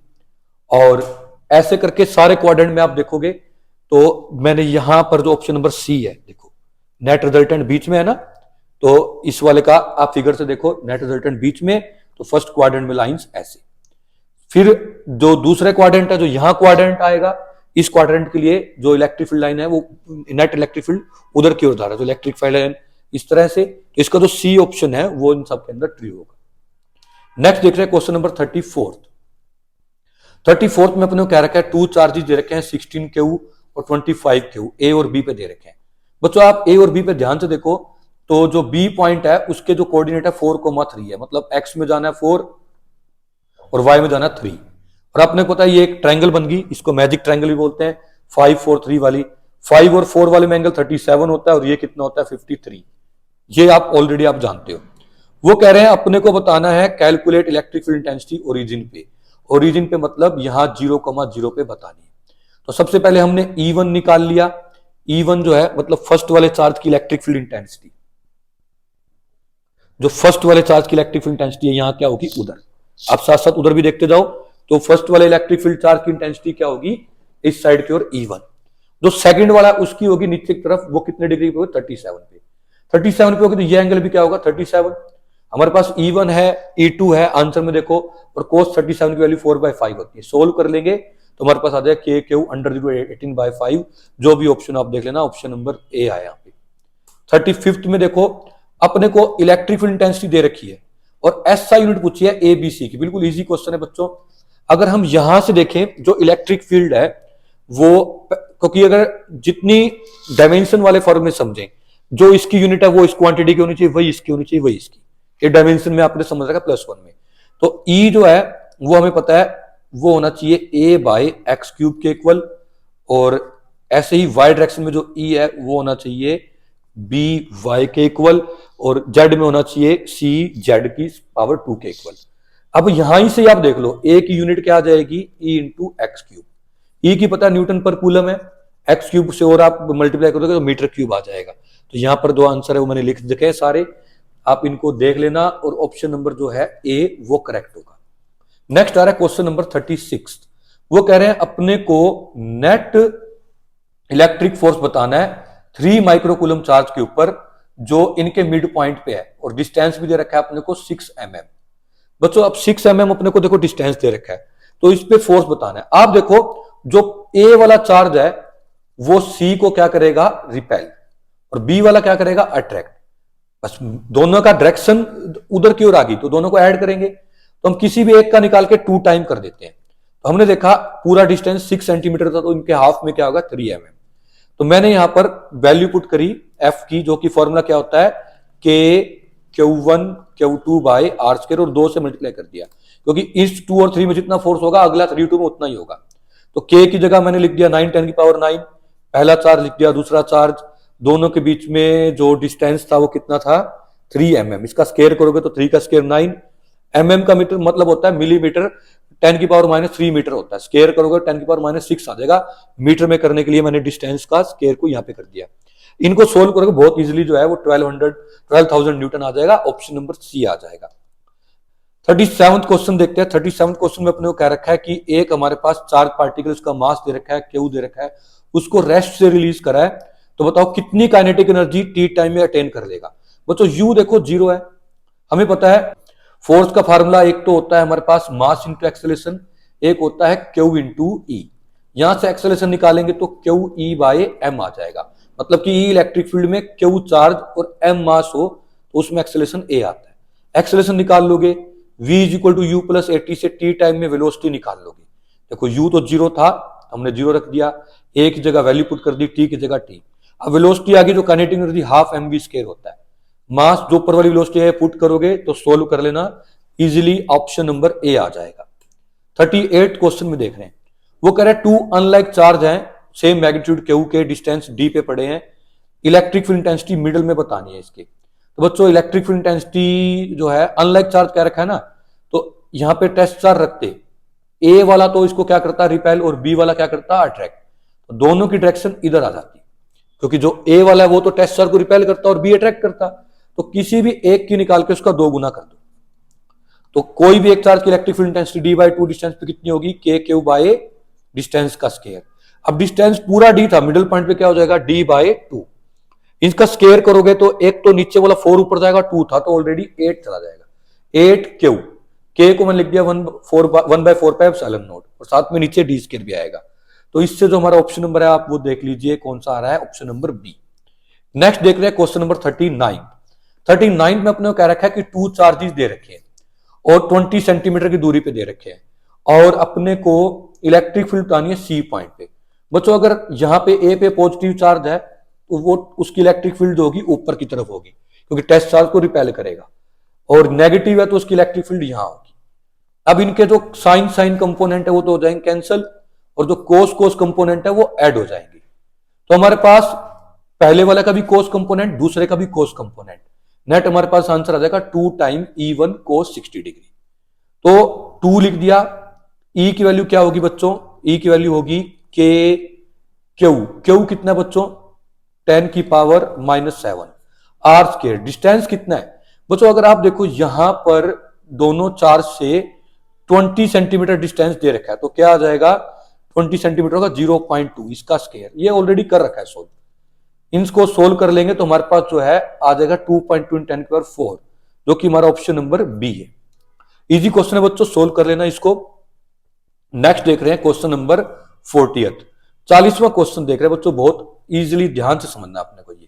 और ऐसे करके सारे क्वाड्रेंट में आप देखोगे तो मैंने यहां पर जो ऑप्शन नंबर सी है, देखो नेट रिजल्टेंट बीच में है ना, तो इस वाले का आप फिगर से देखो, नेट रिजल्टेंट बीच में, तो फर्स्ट क्वाड्रेंट में लाइंस ऐसे। फिर जो दूसरे क्वाड्रेंट है, जो यहां क्वाड्रेंट आएगा, इस क्वाड्रेंट के लिए जो इलेक्ट्रिक फील्ड लाइन है वो नेट इलेक्ट्रिक फील्ड उधर की ओर जा रहा है, तो इलेक्ट्रिक फील्ड लाइन इस तरह से। तो इसका जो सी ऑप्शन है वो इन सब के अंदर ट्रू होगा। नेक्स्ट देख रहे हैं क्वेश्चन नंबर 34th में अपने को क्या रखा है, टू चार्जेस दे रखे हैं 16 क्यू और 25 क्यू, ए और बी पे दे रखे हैं। बच्चों आप ए और बी पे ध्यान से देखो, तो जो बी पॉइंट है उसके जो कोऑर्डिनेट है 4,3 है, मतलब एक्स में जाना है 4 और वाई में जाना है 3। और आपने पता है ये एक ट्रायंगल बन गई, इसको मैजिक ट्रायंगल भी बोलते हैं, 5 4 3 वाली। 5 और 4 वाले में एंगल 37 होता है, और ये कितना होता है, 53। ये आप ऑलरेडी आप जानते हो। वो कह रहे हैं अपने को बताना है calculate electric field intensity origin पे। ओरिजिन पे मतलब यहां 0,0 पे बतानी है। तो सबसे पहले हमने E1 निकाल लिया। E1 जो है मतलब फर्स्ट वाले चार्ज की इलेक्ट्रिक फील्ड इंटेंसिटी, जो फर्स्ट वाले चार्ज की इलेक्ट्रिक फील्ड इंटेंसिटी है यहां क्या होगी, उधर। आप साथ साथ उधर भी देखते जाओ, तो फर्स्ट वाले इलेक्ट्रिक फील्ड चार्ज की इंटेंसिटी क्या होगी, इस साइड की ओर E1। जो सेकंड वाला उसकी होगी नीचे की तरफ, वो कितने डिग्री पे होगी, 37 पे। 37 पे होगी तो ये एंगल भी क्या होगा, 37। हमारे पास E1 है, E2 है, आंसर में देखो, और cos 37 की वैल्यू 4/5 होती है। सोल्व कर लेंगे तो हमारे पास आ जाएगा के क्यू अंडर 18/5। जो भी ऑप्शन आप देख लेना, ऑप्शन नंबर ए आया यहाँ पे। 35th में देखो, अपने को इलेक्ट्रिक फील्ड इंटेंसिटी दे रखी है और एसआई यूनिट पूछी है एबीसी की। बिल्कुल इजी क्वेश्चन है बच्चों। अगर हम यहां से देखें, जो इलेक्ट्रिक फील्ड है वो, क्योंकि अगर जितनी डायमेंशन वाले फॉर्म में समझें, जो इसकी यूनिट है वो इस क्वांटिटी की होनी चाहिए, वही इसकी होनी चाहिए, वही इसकी। ये डायमेंशन में आपने समझ रखा +1 में। तो ई जो है वो हमें पता है वो होना चाहिए a/x³ के इक्वल, और ऐसे ही y डायरेक्शन में जो ई है वो होना चाहिए by के इक्वल, और z में होना चाहिए cz⁻2 के इक्वल। अब यहां ही से आप देख लो, a की यूनिट क्या आ जाएगी, e × x³। ई की पता न्यूटन पर कूलम है, x³ से और आप मल्टीप्लाई करोगे तो मीटर क्यूब आ जाएगा। तो यहां पर दो आंसर है वो मैंने लिख दिखे सारे, आप इनको देख लेना, और ऑप्शन नंबर जो है ए वो करेक्ट होगा। नेक्स्ट आ रहा है क्वेश्चन नंबर 36। वो कह रहे हैं अपने को नेट इलेक्ट्रिक फोर्स बताना है 3 माइक्रोकूलम चार्ज के ऊपर, जो इनके मिड पॉइंट पे है, और डिस्टेंस भी दे रखा है अपने को 6 mm। बच्चों अब 6 mm अपने को देखो डिस्टेंस दे रखा है, तो इस पे फोर्स बताना है। आप देखो जो ए वाला चार्ज है वो सी को क्या करेगा, रिपेल, और बी वाला क्या करेगा, अट्रैक्ट। बस दोनों का डायरेक्शन उधर की ओर आ गई, तो दोनों को ऐड करेंगे, तो हम किसी भी एक का निकाल के 2 टाइम कर देते हैं। तो हमने देखा पूरा डिस्टेंस 6 सेंटीमीटर था, तो इनके हाफ में क्या होगा, 3 mm। तो मैंने यहां पर वैल्यू पुट करी एफ की, जो कि फॉर्मूला क्या होता है, K/Q1/Q2/r², और 2 से मल्टीप्लाई कर दिया, क्योंकि इस 2 और 3 में जितना फोर्स होगा अगला 3 2 में उतना ही होगा। तो K की जगह मैंने लिख दिया 9 × 10⁹, पहला चार्ज लिख दिया, दूसरा चार्ज, दोनों के बीच में जो डिस्टेंस था वो कितना था, 3 mm। इसका स्केयर करोगे तो 3 का स्केयर 9 mm का मीटर मतलब होता है मिलीमीटर, 10⁻³ मीटर होता है। स्केयर करोगे 10⁻⁶ आ जाएगा। मीटर में करने के लिए मैंने डिस्टेंस का स्केयर को यहां पे कर दिया। इनको सोल्व करोगे बहुत इजीली जो है वो 12,000 न्यूटन आ जाएगा। ऑप्शन नंबर सी आ जाएगा। 37th क्वेश्चन देखते हैं। 37th क्वेश्चन में अपने को कह रखा है कि एक हमारे पास चार्ज पार्टिकल, उसका मास दे रखा है, क्यू दे रखा है, उसको रेस्ट से रिलीज करा है, तो बताओ कितनी काइनेटिक एनर्जी टी टाइम में अटेन कर लेगा। बच्चों यू देखो 0 है, हमें पता है फोर्स का फार्मूला एक तो होता है हमारे पास मास इंटू एक्सेलरेशन, एक होता है क्यू इंटू ई। यहां से एक्सेलरेशन निकालेंगे तो क्यू ई बाय एम आ जाएगा, मतलब कि ई इलेक्ट्रिक फील्ड में क्यू चार्ज और एम मास हो तो उसमें एक्सेलरेशन ए आता है। एक्सेलरेशन निकाल लोगे v is equal to u plus at से टी टाइम में वेलोसिटी निकाल लोगे। देखो u तो 0 था, हमने 0 रख दिया, a की जगह वैल्यू पुट कर दी, t की जगह t। अब वेलोसिटी आ गई जो kinetic energy half m v square होता है। मास जो ऊपर वाली वेलोसिटी है पुट करोगे तो सोल्व कर लेना इजीली, ऑप्शन नंबर ए आ जाएगा। 38 क्वेश्चन में देख रहे हैं, वो कह रहे हैं टू अनलाइक चार्ज हैं, सेम मैग्नीट्यूड क्यू के, डिस्टेंस डी पे पड़े हैं, इलेक्ट्रिक फील्ड इंटेंसिटी मिडल में बतानी है इसके। तो बच्चों इलेक्ट्रिक फील्ड इंटेंसिटी जो है अनलाइक चार्ज क्या रखा है ना, तो यहां पे टेस्ट चार्ज रखते ए वाला तो इसको क्या करता है रिपेल, और बी वाला क्या करता है अट्रैक्ट, तो दोनों की डायरेक्शन इधर आ जाती, क्योंकि जो ए वाला है वो तो टेस्ट चार्ज को रिपेल करता और बी अट्रैक्ट करता, तो किसी भी एक की निकाल के उसका 2 गुना कर दो, तो कोई भी एक चार्ज की electric field intensity D by two distance पे कितनी होगी, के क्यू बाय डिस्टेंस का स्केयर। अब डिस्टेंस पूरा डी था, मिडिल पॉइंट पे क्या हो जाएगा डी बाय टू, इसका स्केयर करोगे तो एक तो नीचे वाला 4 ऊपर जाएगा, 2 था तो ऑलरेडी 8 चला जाएगा, 8 क्यू, के को मैंने लिख दिया 1/4 पाई एप्सिलॉन नॉट, और साथ में नीचे डी स्केयर भी आएगा। तो इससे जो हमारा ऑप्शन नंबर है आप वो देख लीजिए कौन सा आ रहा है, ऑप्शन नंबर बी। नेक्स्ट देख रहे हैं क्वेश्चन नंबर 39। 39 में अपने को कह रखा है कि 2 चार्जेस दे रखे हैं और 20 सेंटीमीटर की दूरी पे दे रखे हैं, और अपने को इलेक्ट्रिक फील्ड बतानी है सी पॉइंट पे। बच्चों अगर यहां पे ए पे पॉजिटिव चार्ज है तो वो उसकी इलेक्ट्रिक फील्ड जो होगी ऊपर की तरफ होगी, क्योंकि टेस्ट चार्ज को रिपेल करेगा, और नेगेटिव है तो उसकी इलेक्ट्रिक फील्ड यहां होगी। अब इनके जो साइन साइन कंपोनेंट है वो तो हो जाएंगे कैंसल, और जो कोस कोस कंपोनेंट है वो ऐड हो जाएंगे। तो हमारे पास पहले वाला का भी कोस कंपोनेंट, दूसरे का भी कोस कंपोनेंट, नेट हमारे पास आंसर आ जाएगा 2 टाइम E1 कोस 60 डिग्री। तो 2 लिख दिया, E की वैल्यू क्या होगी बच्चों, E की वैल्यू होगी के क्यू, क्यू कितना बच्चों 10 की पावर -7 आर स्क्वायर। डिस्टेंस कितना है बच्चों, अगर आप देखो यहां पर दोनों चार्ज से 20 सेंटीमीटर डिस्टेंस दे रखा है, तो क्या आ जाएगा 20 सेंटीमीटर का 0.2 इसका स्क्वायर, ये ऑलरेडी कर रखा है सोल्व। इनको सोल्व कर लेंगे तो हमारे पास जो है आ जाएगा 2.2 × 10⁴, जो कि हमारा ऑप्शन नंबर बी है। इजी क्वेश्चन है बच्चों, सोल्व कर लेना इसको। नेक्स्ट देख रहे हैं क्वेश्चन नंबर 40th, 40वां क्वेश्चन देख रहे हैं बच्चों, बहुत इजीली ध्यान से समझना अपने को। ये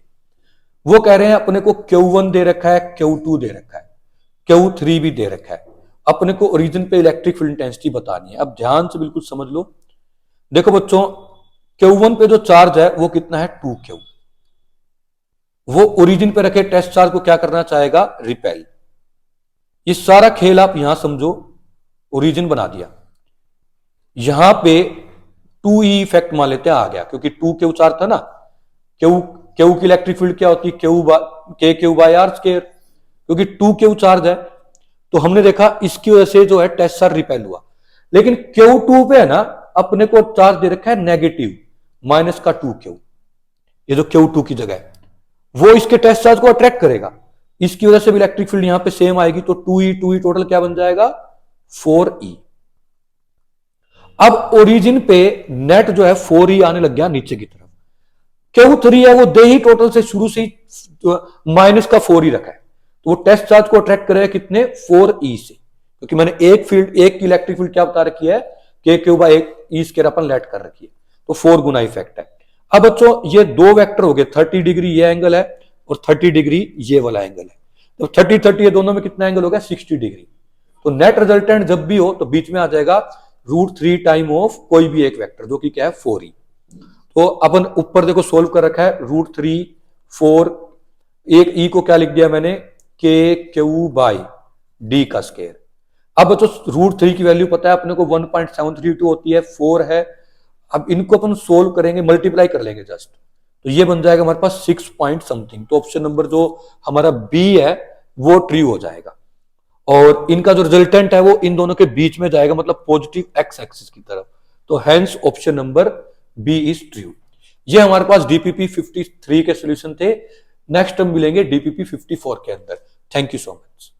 वो कह रहे हैं अपने को Q1 दे रखा है, Q2 दे रखा है, Q3 भी दे रखा है, अपने को ओरिजिन पे इलेक्ट्रिक फील्ड इंटेंसिटी बतानी है। अब ध्यान से बिल्कुल समझ लो। देखो बच्चों Q1 पे जो चार्ज है वो कितना है 2Q, वो ओरिजिन पे रखे टेस्ट चार्ज को क्या करना चाहेगा रिपेल। ये सारा खेल आप यहां समझो, ओरिजिन बना दिया, यहां पे 2E इफेक्ट मान लेते हैं आ गया, क्योंकि 2Q चार्ज था ना, क्यू की इलेक्ट्रिक फील्ड क्या होती है k q by r square, क्योंकि 2Q चार्ज है तो हमने देखा इसकी वजह से जो है टेस्ट चार्ज रिपेल हुआ। लेकिन Q2 पे है ना अपने को चार्ज दे रखा है नेगेटिव -2Q, ये जो Q2 की जगह है वो इसके टेस्ट चार्ज को अट्रैक्ट करेगा, इसकी वजह से भी इलेक्ट्रिक फील्ड यहां पे सेम आएगी, तो 2E टोटल क्या बन जाएगा 4E। अब ओरिजिन पे नेट जो है 4E आने लग गया नीचे की तरफ, Q3 है वो दे ही टोटल से शुरू से ही -4E रखा है, तो वो टेस्ट चार्ज को अट्रैक्ट करेगा कितने 4E से, क्योंकि मैंने एक की इलेक्ट्रिक फील्ड क्या बता रखी है k q by E square अपन लेट कर रखी है, तो 4 गुना इफेक्ट है। अब बच्चों ये 2 वेक्टर हो गए, 30 डिग्री ये एंगल है और 30 डिग्री ये वाला एंगल है, तो 30 ये दोनों में कितना एंगल हो गया 60 डिग्री। तो नेट रिजल्टेंट जब भी हो तो बीच में आ जाएगा √3 टाइम ऑफ कोई भी एक वेक्टर, जो कि क्या है 4E। तो अपन ऊपर देखो सोल्व कर रखा है √3 4, एक E को क्या लिख दिया मैंने के क्यू बाय डी का स्क्वायर। अब बच्चों √3 की वैल्यू पता है अपने को 1.732 होती है, 4 है। अब इनको अपन सोल्व करेंगे, मल्टीप्लाई कर लेंगे जस्ट, तो ये बन जाएगा हमारे पास 6 पॉइंट समथिंग। तो ऑप्शन नंबर जो हमारा बी है वो ट्रू हो जाएगा, और इनका जो रिजल्टेंट है वो इन दोनों के बीच में जाएगा, मतलब पॉजिटिव एक्स एक्सिस की तरफ, तो hence option number B is true. ये हमारे पास डीपीपी 53 के सॉल्यूशन थे। नेक्स्ट हम मिलेंगे डीपीपी 54 के अंदर। Thank you so much.